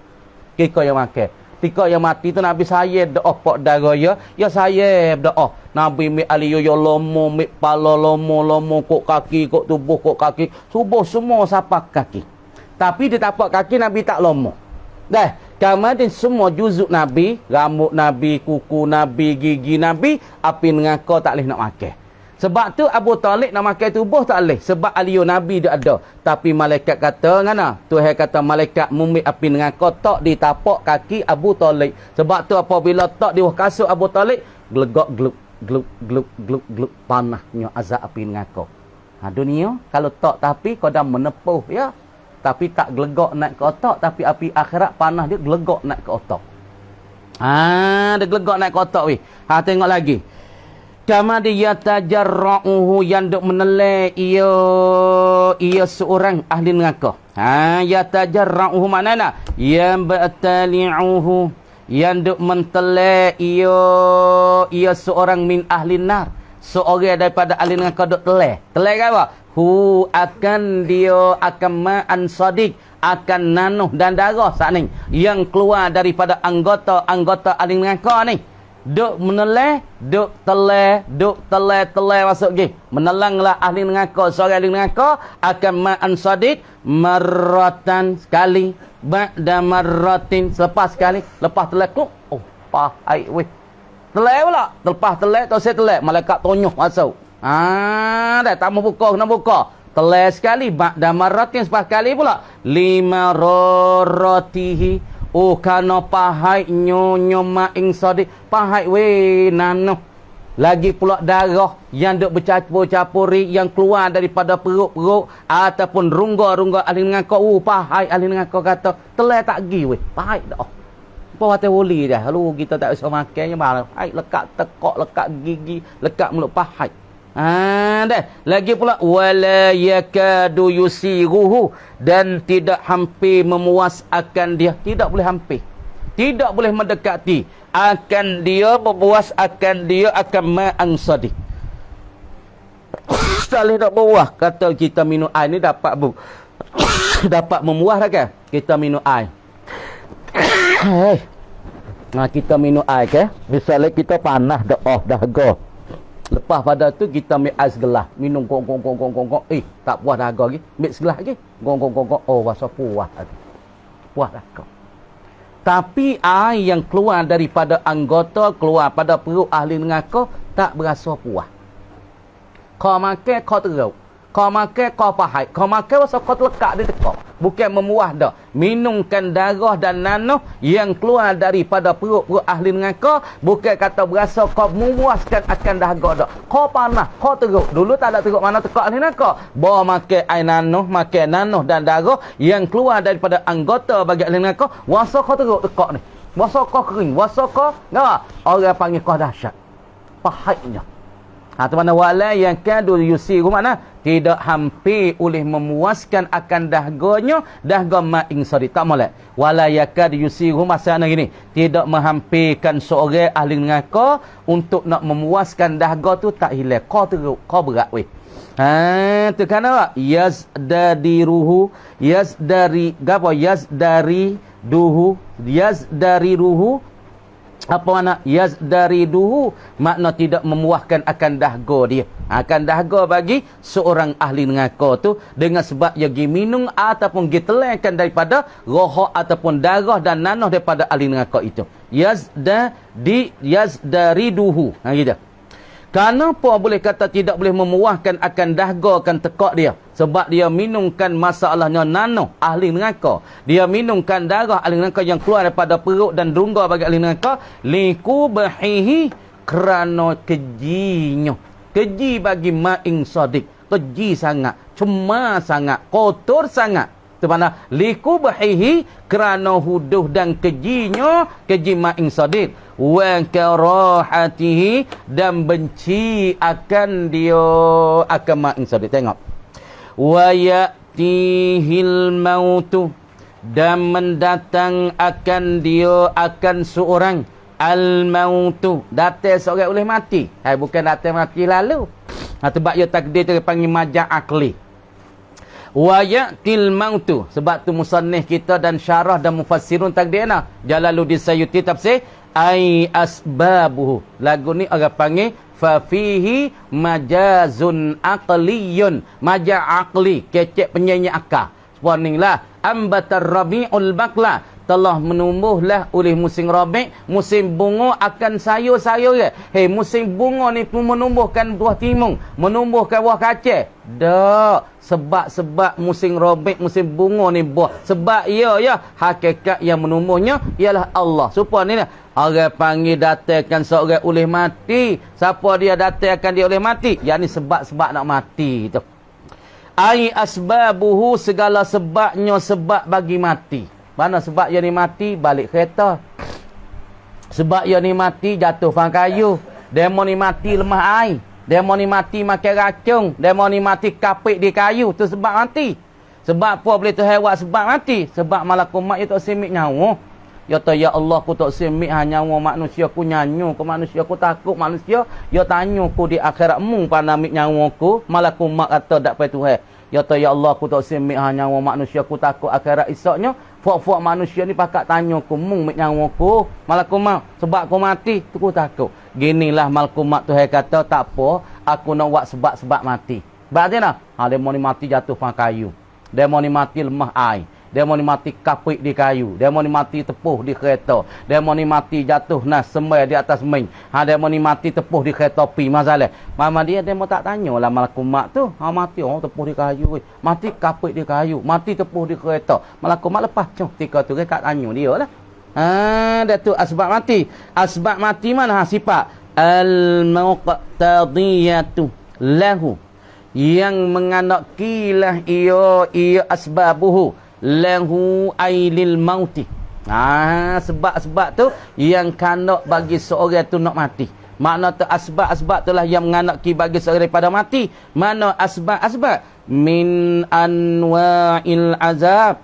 Kiko yang makan. Tika yang mati tu Nabi saya doa pak darah ya saya doa. Nabi mi aliyo lomo, mi pala lomo kok kaki, kok tubuh, kok kaki, subuh semua sapak kaki. Tapi di tapak kaki Nabi tak lomo. Dah, kemudian semua juzuk Nabi, rambut Nabi, kuku Nabi, gigi Nabi, api neraka tak boleh nak makan. Sebab tu Abu Talib nak makan tubuh tak boleh. Sebab aliyo Nabi dia ada. Tapi malaikat kata, ngana? Tuhan kata malaikat mumik api neraka tak di tapak kaki Abu Talib. Sebab tu apabila tak di kasut Abu Talib, gelegak gluk panahnya azab api neraka. Ha, dunia kalau tak tapi kau dah menepuh ya. Tapi tak gelegak naik ke otak, tapi api akhirat panah dia gelegak naik ke otak. Dia gelegak naik ke otak weh. Tengok lagi. Kama dia tajarra'uhu yang duk menelai ia seorang ahli neraka. Ya tajarra'uhu maknanya yang batali'uhu yang duk mentelai ia seorang min ahli nar. Seorang daripada ahli neraka duk telai. Telai ke apa? Akan dia akan ma'an sadiq, akan nanuh dan darah saat ni yang keluar daripada anggota ahli neraka ni. Duk meneleh, duk teleh masuk lagi. Menelanglah ahli neraka, seorang ahli neraka akan ma'an sadiq marratan sekali, ba'da marratin selepas sekali, lepas teleh kluk. Oh, pahai weh. Teleh pula. Lepas teleh tu saya teleh, malaikat tonyuh masuk. Dah tak mau buka, kena buka. Telai sekali, ba'da marratin sepah kali pula. 5 roratihi. Kana pahai nyonya ma'ing sadiq. Pahai weh nanoh. Lagi pula darah yang duk bercampur-campuri yang keluar daripada perut-perut ataupun rungga-rungga ahli neraka. Pahai ahli neraka kata, telai tak gi weh. Pahai dah. Apa hati woli dah. Lalu kita tak usah makan je malam. Hai lekat tekak, lekat gigi, lekat mulut pahai. Dah. Lagi pula wala yakadu yusiruhu dan tidak hampir memuas akan dia, tidak boleh hampir. Tidak boleh mendekati akan dia, memuas akan dia akan ma'an sadiq. Salih nak memuas kata kita minum air ni dapat dapat memuas dah kan? Kita minum air. Kita minum air kan? Misalnya kita panas dah dahaga. Lepas pada tu kita ambil ais gelas, minum gong. Tak puas dahaga lagi, ambil segelas lagi. Gong. Oh, rasa puas. Puas dahaga. Tapi air yang keluar daripada anggota, keluar pada perut ahli neraka tak berasa puas. Kau makan kau teruk. Kau makan kau pahai. Kau makan rasa kau terlekat di tekak. Bukan memuas dah. Minumkan darah dan nanuh yang keluar daripada perut-perut ahli neraka. Bukan kata berasa kau memuaskan akan dahaga dah. Kau panah, kau teruk. Dulu tak ada teruk mana tekak ahli neraka. Bawa makan air nanuh, makan nanuh dan darah yang keluar daripada anggota bagi ahli neraka. Rasa kau teruk tekak ni. Rasa kau kering. Rasa kau, orang panggil kau dahsyat. Pahainya. tu mana wala yakadu yusiru, makna tidak hampir oleh memuaskan akan dahga ma'ing sadiq. Tak molek. Wala yakadu yusiru maksudnya gini, tidak menghampirkan seorang ahli neraka untuk nak memuaskan dahga tu tak hilang. Kau teruk, kau berat weh. Tu kenapa? Yazdariruhu, yazdariruhu apa makna yazdariduhu, makna tidak memuahkan akan dahga dia, akan dahga bagi seorang ahli neraka tu dengan sebab dia pergi minum ataupun pergi telankan daripada roh ataupun darah dan nanah daripada ahli neraka itu. Yazdariduhu. Gitu. Kenapa boleh kata tidak boleh memuahkan akan dahga akan tekak dia? Sebab dia minumkan masalahnya nanah ahli neraka. Dia minumkan darah ahli neraka yang keluar daripada perut dan rongga bagi ahli neraka. Likubahihi, kerana kejinya. Keji bagi ma'ing sadiq. Keji sangat. Cemar sangat. Kotor sangat. Itu mana? Likubahihi, kerana huduh dan kejinya. Keji ma'ing sadiq. Wa karahatihi, dan benci akan dia akan ma'ing sadiq. Tengok. Wa ya'tihil mautu, dan mendatang akan dia akan seorang al-mautu, datang seorang oleh mati. Bukan datang mati lalu. Sebab dia takdir tu panggil majak akli. Wa ya'til mautu, sebab tu musannif kita dan syarah dan mufassirun takdirna Jalaluddin Sayyuti tafsir ai asbabuhu. Lagu ni orang panggil fa fihi majazun aqliyun, majaz aqli, kecek penyanyi akal. Sebenarnya ambatar rabiul bakla, telah menumbuhlah oleh musim rabi', musim bunga akan sayur-sayur. Musim bunga ni pun menumbuhkan buah timun, menumbuhkan buah kacang. Dak, sebab musim rabi', musim bunga ni buah. Sebab ya hakikat yang menumbuhnya ialah Allah. Supaya ni orang panggil datangkan seorang oleh mati. Siapa dia datangkan dia oleh mati? Yang ni sebab nak mati tu. Ai asbabuhu, segala sebabnya sebab bagi mati. Mana sebab dia ni mati? Balik kereta. Sebab dia ni mati jatuh fang kayu. Demo ni mati lemah air. Demo ni mati makan racun. Demo ni mati kapit di kayu. Tu sebab mati. Sebab apa boleh tu hewat sebab mati? Sebab malaikat mat dia tak semik nyawa. Ya ta ya Allah, ku tak semik nyawa manusia, ku nyanyo ke manusia, ku takut manusia. Ya tanya ku di akhirat mu panamik nyawa ku. Malaikat mat kata dak pai Tuhan. Ya ta ya Allah, ku tak semik nyawa manusia, ku takut akhirat esoknya. Fuak-fuak manusia ni pakat tanya ku mung mik nyawa ku. Malaikat mat sebab ku mati tu ku takut. Ginilah malaikat mat Tuhan kata tak apa, aku nak buat sebab-sebab mati. Berarti nah, demo ni mati jatuh pang kayu. Demo ni mati lemah air. Demo ni mati kapit di kayu. Demo ni mati tepuh di kereta. Demo ni mati jatuh nas semai di atas main. Demo ni mati tepuh di kereta api. Masalah. Mama dia demo tak tanyalah malaikat mat tu. Mati tepuh di kayu. Mati kapit di kayu. Mati tepuh di kereta. Malaikat mat lepas cong. Tika tu kat tanya dia lah. Dah tu asbab mati. Asbab mati mana sifat? Al-muqtadiyatu lahu. Yang menganakilah ia asbabuhu. Lahu ailil mauti. Sebab-sebab tu yang kanak bagi seorang tu nak mati. Makna tu asbab-asbab itulah yang menganaki bagi seorang daripada mati. Mana asbab-asbab? Min anwa'il azab.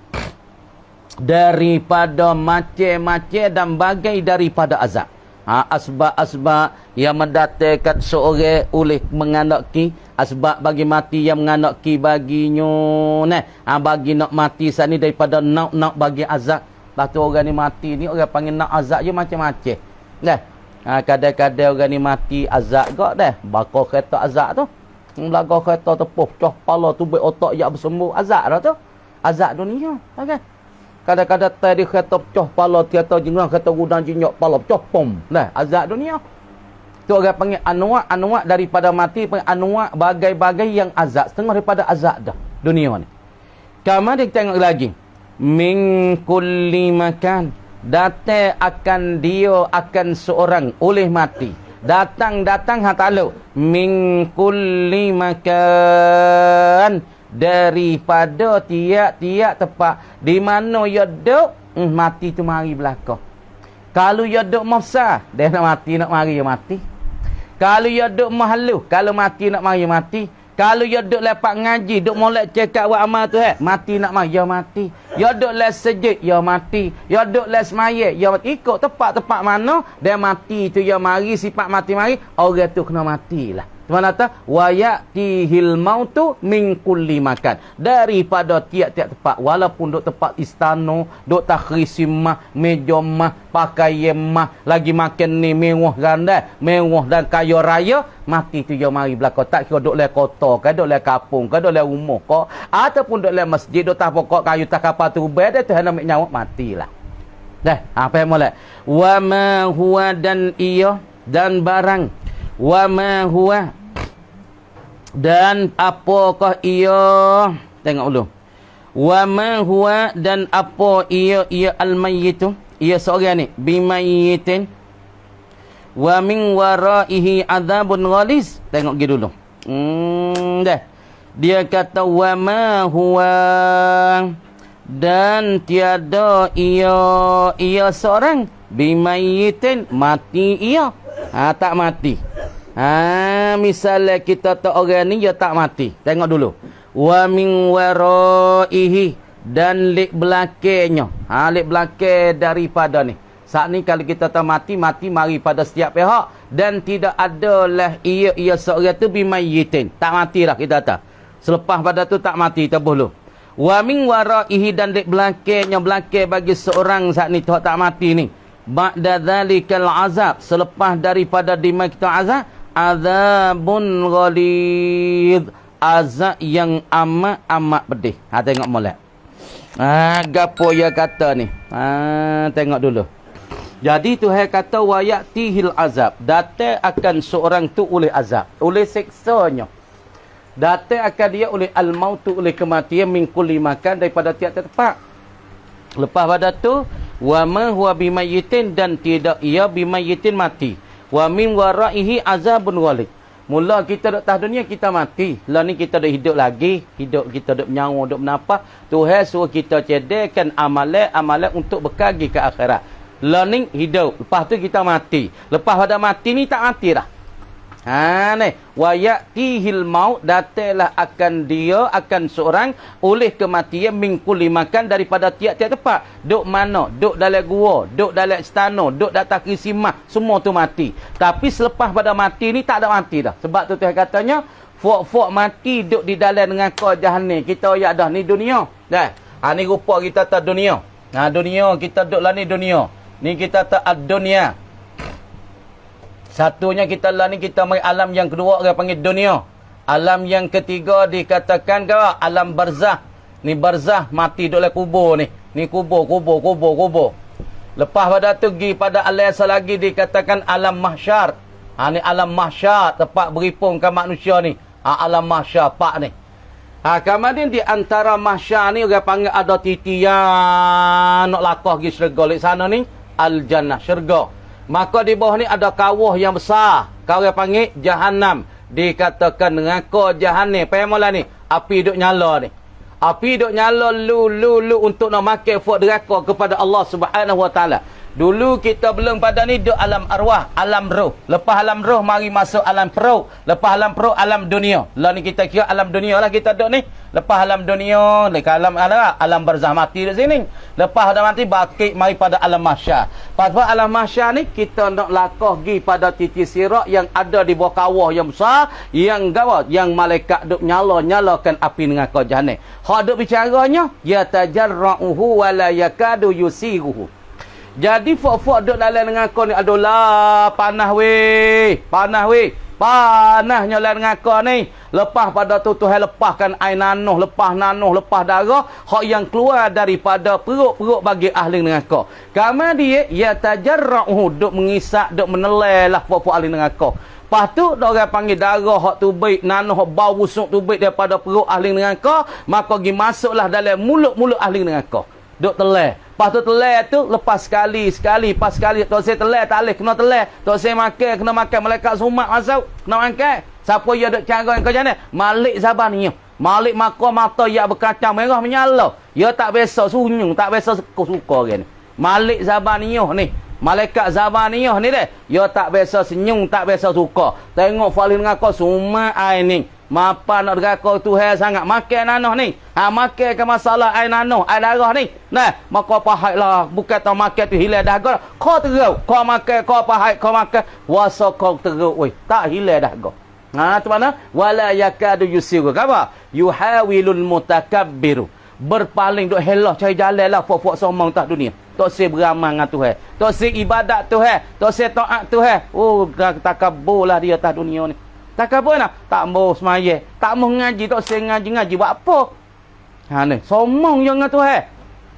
Daripada macam-macam dan bagai daripada azab. Asbab-asbab yang mendatangkan seorang oleh menganaki. Asbab bagi mati yang menganaki baginya. Bagi nak mati sana daripada nak bagi azab. Lepas tu orang ni mati ni, orang panggil nak azab je macam-macam. Kadang-kadang orang ni mati azab gak dah. Bakar kereta azab tu. Belakar kereta tepuh, pecah kepala, tubik otak yang bersembuh. Azab dah tu. Azab dunia. Okay? Kadang-kadang tadi kereta pecah kepala, kereta jengang, kereta gudang jinyok kepala, pecah pom. Azab dunia. Tu orang panggil anwa' daripada mati, panggil anwa' bagai-bagai yang azab. Setengah daripada azab dah dunia ni. Kemudian kita tengok lagi. Min kulli makan. Datang akan dia akan seorang oleh mati. Datang hataluk. Min kulli makan. Daripada tiap-tiap tempat. Di mana ia duduk, mati tu mari belakang. Kalau ia duduk mafsah, dia nak mati, nak mari dia mati. Kalau ia duk mahalu, kalau mati nak mari mati. Kalau ia duk lepak ngaji, duk molek cakap buat amal tu mati nak mari ya mati. Ya duk les sejid ya mati. Ya duk les mayat ya mati. Ikut tempat-tempat mana dia mati tu ya mari, sifat mati mari, orang tu kena matilah. Mana kata wa ya'tihil mautu min kulli makan, daripada tiap-tiap tempat, walaupun duk tempat istana, duk takhrisimah, mejomah, pakaian mah, lagi makan ni mewah ganda, mewah dan kaya raya, mati tu dia mari belakang. Tak kira duk le kota ke, duk le kampung ke, duk le rumah ke, ataupun duk le masjid, duk tak pokok kayu tak kapal tu bed tu hendak nyawa matilah. Dah, apa yang molek? Wa ma huwa, dan ia dan barang, wa ma huwa, dan apakah ia, tengok dulu, wa ma huwa, dan apa ia al-mayyitu, ia seorang ni bimayyitin, wa min waraihi adzabun ghalis. Tengok gitu dulu. Dah. Dia kata wa ma huwa, dan tiada ia seorang bimayyitin, mati ia. Tak mati. Misalnya kita tak orang ni dia tak mati. Tengok dulu. Wa min waraihi, dan lek belakangnya. Lek belakang daripada ni. Saat ni kalau kita tak mati mari pada setiap pihak, dan tidak adalah ia seorang tu bimayyitin. Tak matilah kita tak. Selepas pada tu tak mati tabuh lu. Wa min waraihi, dan lek belakang bagi seorang saat ni tak mati ni. Ba'da dzalikal azab, selepas daripada dimai kita azab, azabun ghalidh, azab yang amat pedih. Tengok molek. Gapo ya kata ni? Tengok dulu. Jadi Tuhan kata wa ya'tihil azab, datang akan seorang tu oleh azab, oleh siksanya. Datang akan dia oleh al-mautu, oleh kematian, min kulli makan, daripada tiap-tiap tempat. Lepas pada tu wa ma huwa bimayyitin, dan tidak ia bimayyitin, mati. Wa min waraihi azabun ghalid. Mula kita duk atas dunia kita mati. Lah ni kita duk hidup lagi, hidup kita duk menyawa, duk menapa. Tuhan suruh kita cedekkan amalan untuk berkagi ke akhirat. Lah ni hidup, lepas tu kita mati. Lepas pada mati ni tak mati dah. Ni wa ya'tihil maut, datanglah akan dia, akan seorang oleh kematian, min kulli makan, daripada tiap-tiap tempat. Duk mana? Duk dalam gua, duk dalam istana, duk dalam kisimah, semua tu mati. Tapi selepas pada mati ni tak ada mati dah. Sebab tu Tuhan katanya fok mati duk di dalam dengan kau jahannam. Kita ayat dah ni dunia. Dah. Ni rupa kita tak dunia. Dunia kita duk lah ni dunia. Ni kita tak ad-dunia. Satunya kita lah ni kita mari alam yang kedua orang panggil dunia. Alam yang ketiga dikatakan ke alam barzah. Ni barzah mati duk dalam kubur ni. Ni kubur. Lepas pada tu pergi pada alam lagi dikatakan alam mahsyar. Ni alam mahsyar, tempat beripungkan manusia ni. Alam mahsyar pak ni. Kemudian di antara mahsyar ni orang panggil ada titian nak lakah pergi syurga lek sana ni al-jannah, syurga. Maka di bawah ni ada kawah yang besar. Kawah yang panggil Jahannam. Dikatakan dengan kau Jahannam. Payah ni. Api duk nyala ni. Api duk nyala lu untuk nak makan fuk deraka kepada Allah Subhanahu Wa Taala. Dulu kita belum pada ni duk alam arwah, alam roh. Lepas alam roh mari masuk alam perut. Lepas alam perut alam dunia. Lah ni kita kira alam dunia lah kita duk ni. Lepas alam dunia, dekat alam barzah mati di sini. Lepas dah mati bakit mari pada alam mahsyar. Pada alam mahsyar ni kita nak lakah pergi pada titik sirat yang ada di bawah kawah yang besar, yang gawat, yang malaikat duk nyalakan api dengan kau jahannam. Hak duk bicaranya ya tajarra'uhu wa la yakadu yusiruhu. Jadi fok-fok duk dalam dengan kau ni adalah panah weh. Panahnya lah dengan kau ni. Lepas pada tu Tuhan lepaskan air nanuh, lepas darah. Hak yang keluar daripada perut bagi ahli dengan kau. Kama dia ya tajarra'uhu, duk mengisak, duk menelai lah fok-fok ahli dengan kau. Lepas tu orang panggil darah hak tu baik, nanuh hak bau busuk tu baik daripada perut ahli dengan kau. Maka pergi masuklah dalam mulut ahli dengan kau. Duk telai. Lepas tu telai tu lepas sekali. Pas sekali tok saya telai tak boleh kena telai. Tok saya makan kena makan, malaikat sumat masuk kena makan. Siapa yang duk cara yang kau jana? Malik Zaban ni. Malik maka mata ya berkacang merah menyala. Ya tak biasa sunyi, tak biasa suka kan. Malik Zaban ni. Malaikat zamaniyah ni deh. Yo tak biasa senyum, tak biasa suka. Tengok falin ngako semua ai ni. Mapa nak deraka Tuhan sangat makan nanoh ni. Makan ke masalah ai nanoh, ai darah ni. Nah, maka pahailah bukan tau makan tu hilang dahaga. Kau teruk, kau makan, kau pahai, kau makan. Wasa kau teruk, oi. Tak hilang dahaga. Tu mana? Wala yakadu yusiru. Apa? Yuhawilul mutakabbiru. Berpaling duk helah cari jalan lah fok-fok somong tak dunia. Tok se beramal dengan Tuhan. Tok se ibadat Tuhan. Tok se taat Tuhan. Oh, takabur lah dia atas dunia ni. Takabur nak? Tak mau semaya. Tak mau ngaji. Tok se ngaji buat apa? Ni. Somong je dengan Tuhan.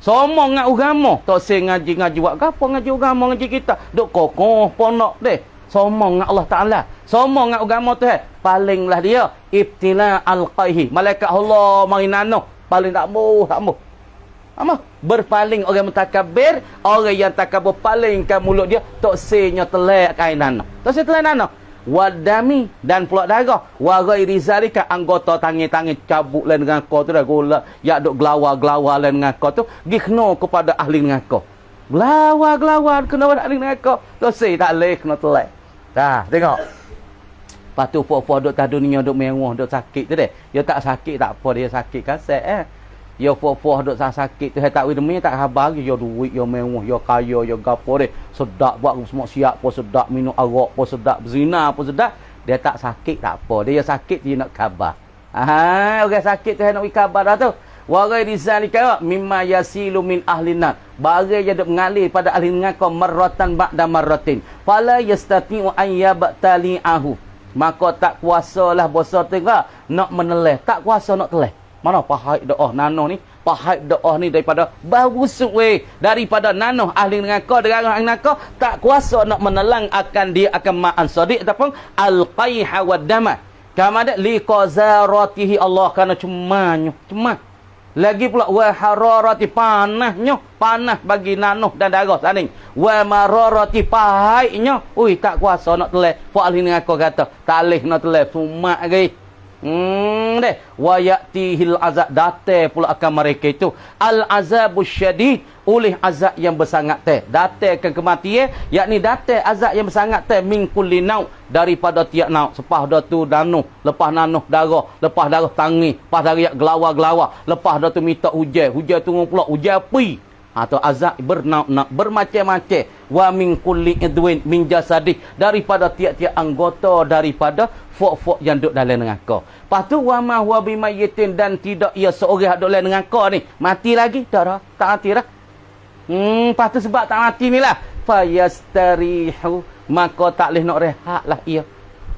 Somong dengan agama. Tok se ngaji buat apa? Ngaji agama ngaji kita. Duk kokoh ponok deh. Somong dengan Allah Ta'ala. Somong dengan agama Tuhan. Palinglah dia. Ibtila al-qayhi. Malaikat Allah mari nanoh. Paling tak mau. Berpaling orang mutakabbir, orang yang takabur palingkan mulut dia, tok senya telak kainan. Tok se telak nano. Wadami dan pula darah. Wa ghairi zalika anggota tangan-tangan cabuk lain dengan kau tu dah gula, ya duk gelawa-gelawa lain dengan kau tu, gi kena kepada ahli dengan kau. Gelawa-gelawa kena pada ahli dengan kau. Tok se tak leh kena telak. Dah, tengok. Patu fo-fo duk tak dunia duk mewah duk sakit tu deh. Dia tak sakit tak apa dia sakit kasek Yo fo-fo duk sakit tu tak demi tak khabar yo duit yo mewah yo kaya yo gapo deh. Sedap buat semua siap pun sedap minum arak pun sedap berzina pun sedap. Dia tak sakit tak apa. Dia sakit dia nak khabar. Orang sakit tu nak khabar dah tu. Wa ghairi zalika mimma yasilu min ahlinar. Bagai yang duk mengalir pada ahli neraka marratan ba'da marratin. Fala yastati'u an yabtali'ahu. Maka tak kuasalah bosa tengah nak meneleh. Tak kuasa nak teleh. Mana pahai doa nanoh ni? Pahai doa ni daripada busuk weh. Daripada nanoh ahli neraka, derang ahli neraka, tak kuasa nak menelang akan dia akan ma'an sadiq ataupun al-qayha wad dama. Kama li qazaratihi Allah kana cuma. Lagi pula wa hararati panahnya, panah bagi nanuh dan darah saning. Wa mararati pahainya, ui tak kuasa nak teleh. Pak ahli neraka kata, tak leh nak teleh sumak lagi. Deh, wa ya'tihil azab date pula akan mereka itu al azabus syadid, oleh azab yang bersangat teh. Date ke kematian, yakni date azab yang bersangat teh min kulli nau, daripada tiap nau. Sepah dah tu danuh, lepas nanuh darah, lepas darah tangi, lepas darah gelawa-gelawa, lepas dah tu minta hujan turun pula hujan api. Atau azab bernau-nau, bermacam-macam. Wa min kulli idwin min jasadi, daripada tiap-tiap anggota daripada fok-fok yang duduk dalam neraka. Lepas tu wa ma huwa bimayyitin, dan tidak ia seorang duduk dalam neraka ni mati lagi. Tak mati dah. Lepas tu sebab tak mati ni lah, fayastarihu, maka tak boleh nak rehat lah ia.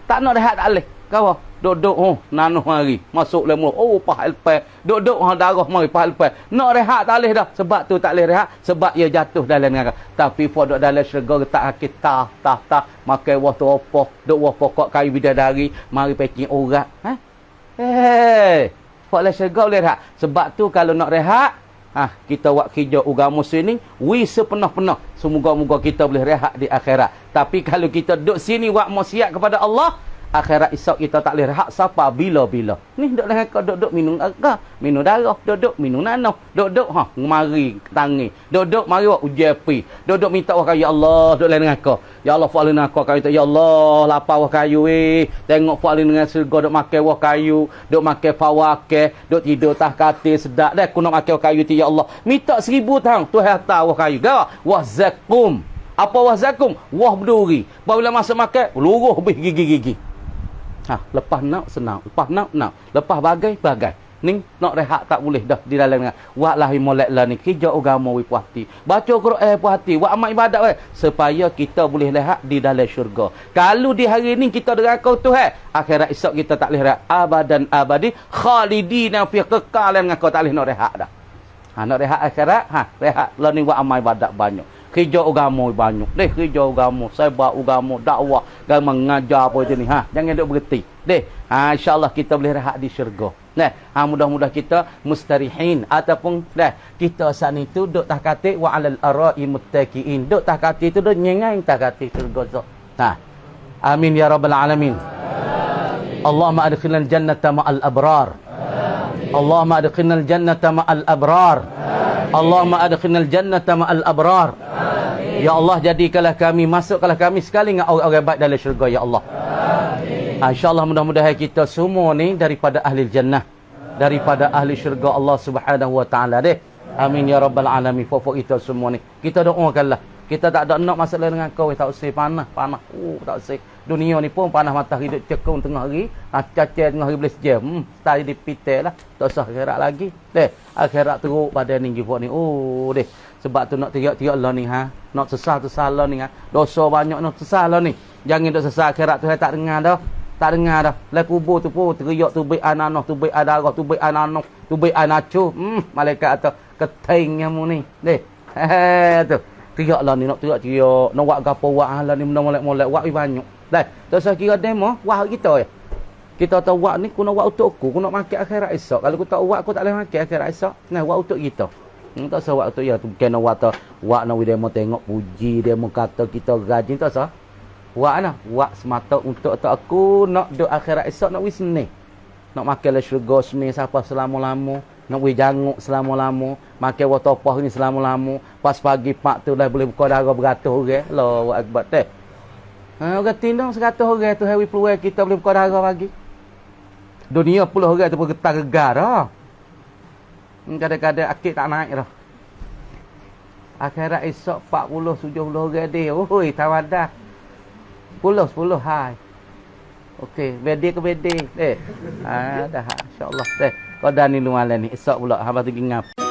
Tak nak rehat tak boleh. Kau duduk nanuh mari masuk dalam mulut, pahal lepas duduk darah mari pahal lepas. Nak rehat tak boleh dah. Sebab tu tak boleh rehat, sebab ia jatuh dalam neraka. Tapi duduk dalam syurga tak hakik tah makan wah tu apa, duk wah pokok kayu bidadari, mari packing urat. Dalam syurga boleh rehat. Sebab tu kalau nak rehat, kita buat kerja agama sini, sepenuh-penuh. Semoga-moga kita boleh rehat di akhirat. Tapi kalau kita duduk sini buat maksiat kepada Allah, akhirat esok kita tak boleh rehat sampai bila-bila. Ni duduk dengan kau duduk minum agak, minum darah, duduk minum nanoh, duduk mari tangi, duduk mari buat ujian api, duduk minta wah kayu, ya Allah, duduk dengan kau. Ya Allah fa'alina kau kayu, ya Allah lapar wah kayu tengok fa'alina dengan surga duk makan wah kayu, duk makan fawakeh, duk tidur tah katil sedap dah aku nak makan wah kayu tu, ya Allah minta 1000 tahun Tuhan hantar wah kayu. Gak wah zakum. Apa wah zakum? Wah berduri. Bila masa makan luruh habis gigi-gigi. Lepas nak senang, lepas nak, lepas bagai. Ni nak rehat tak boleh dah di dalam dengan buatlah molek lah ni kerja agama wi puas hati. Baca Quran puas hati, buat amal ibadat supaya kita boleh rehat di dalam syurga. Kalau di hari ni kita deraka Tuhan, akhirat esok kita tak boleh rehat abadan abadi khalidina fi kekal dengan kau tak boleh nak rehat dah. Nak rehat akhirat, rehat lah ni buat amal ibadat banyak. Kerja agama banyak. Kerja agama, sebab agama, dakwah, dan mengajar apa je ni. Jangan duk berhenti. InsyaAllah kita boleh rehat di syurga. Mudah-mudah kita mustarihin. Ataupun kita saat ni tu duk tak kata wa alal ara'i muttaqiin. Duk tak kata tu duk nyengai tak kata syurga. Amin ya rabbal alamin. Allahumma adkhilnal jannata ma'al abrar. Allahumma adkhilnal jannata ma'al abrar. Allahumma adkhilnal jannata ma'al abrar. Ya Allah, jadikanlah kami, masukkanlah kami sekali dengan orang-orang baik dalam syurga, ya Allah. InsyaAllah mudah-mudahan kita semua ni daripada ahli jannah, daripada ahli syurga Allah Subhanahu wa taala deh. Amin ya rabbal alamin. Fofok kita semua ni kita doakanlah. Kita tak ada nak masalah dengan kau, tak usah panas. Tak usah. Dunia ni pun panas, matahari duk cekung tengah hari, cacat tengah hari belas jam. Tadi dipitai lah. Tak usah akhirat lagi. Deh, akhirat teruk pada ni gifok ni. Deh. Sebab tu nak teriak-teriak lah ni Nak sesal lah ni Dosa banyak nak sesal lah ni. Jangan duk sesal akhirat tu tak dengar dah. Tak dengar dah. Lah kubur tu pun teriak tu baik ananoh, tu baik adarah, tu baik ananoh, tu baik anacu. Malaikat atau keting kamu ni. Deh. Tu. Teriak lah ni, nak teriak-teriak. Nak buat gapo buat lah ni, benda molek-molek. Buat banyak. Dah. Tak usah kira demo. Wah kita ya. Kita tahu buat ni, aku nak buat untuk aku. Aku nak makan akhirat esok. Kalau aku tak buat, aku tak boleh makan akhirat esok. Nah, buat untuk kita. Tak usah buat untuk ya. Tu kena buat tu. Buat nak demo tengok puji. Demo kata kita rajin. Tak usah. Buat lah. Buat semata untuk aku nak duduk akhirat esok. Nak wis ni. Nak makan lah syurga seni siapa selama-lama. Nak wis janguk selama-lama. Makan watopah ni selama-lama. Pas pagi pak tu dah boleh buka darah beratus orang. Allahu akbar teh. Orang tindang 100 orang tu hari peluang kita boleh buka darah pagi. Dunia 10 orang tu pun getar-gegar dah. Kadang-kadang akid tak naik dah. Akhirat esok 40 70 orang dia. Oi, tawadah. 10 hai. Okey, bede ke bede. Dah insya-Allah. Kau dah ni lumayan ni. Esok pula hamba tu ngap.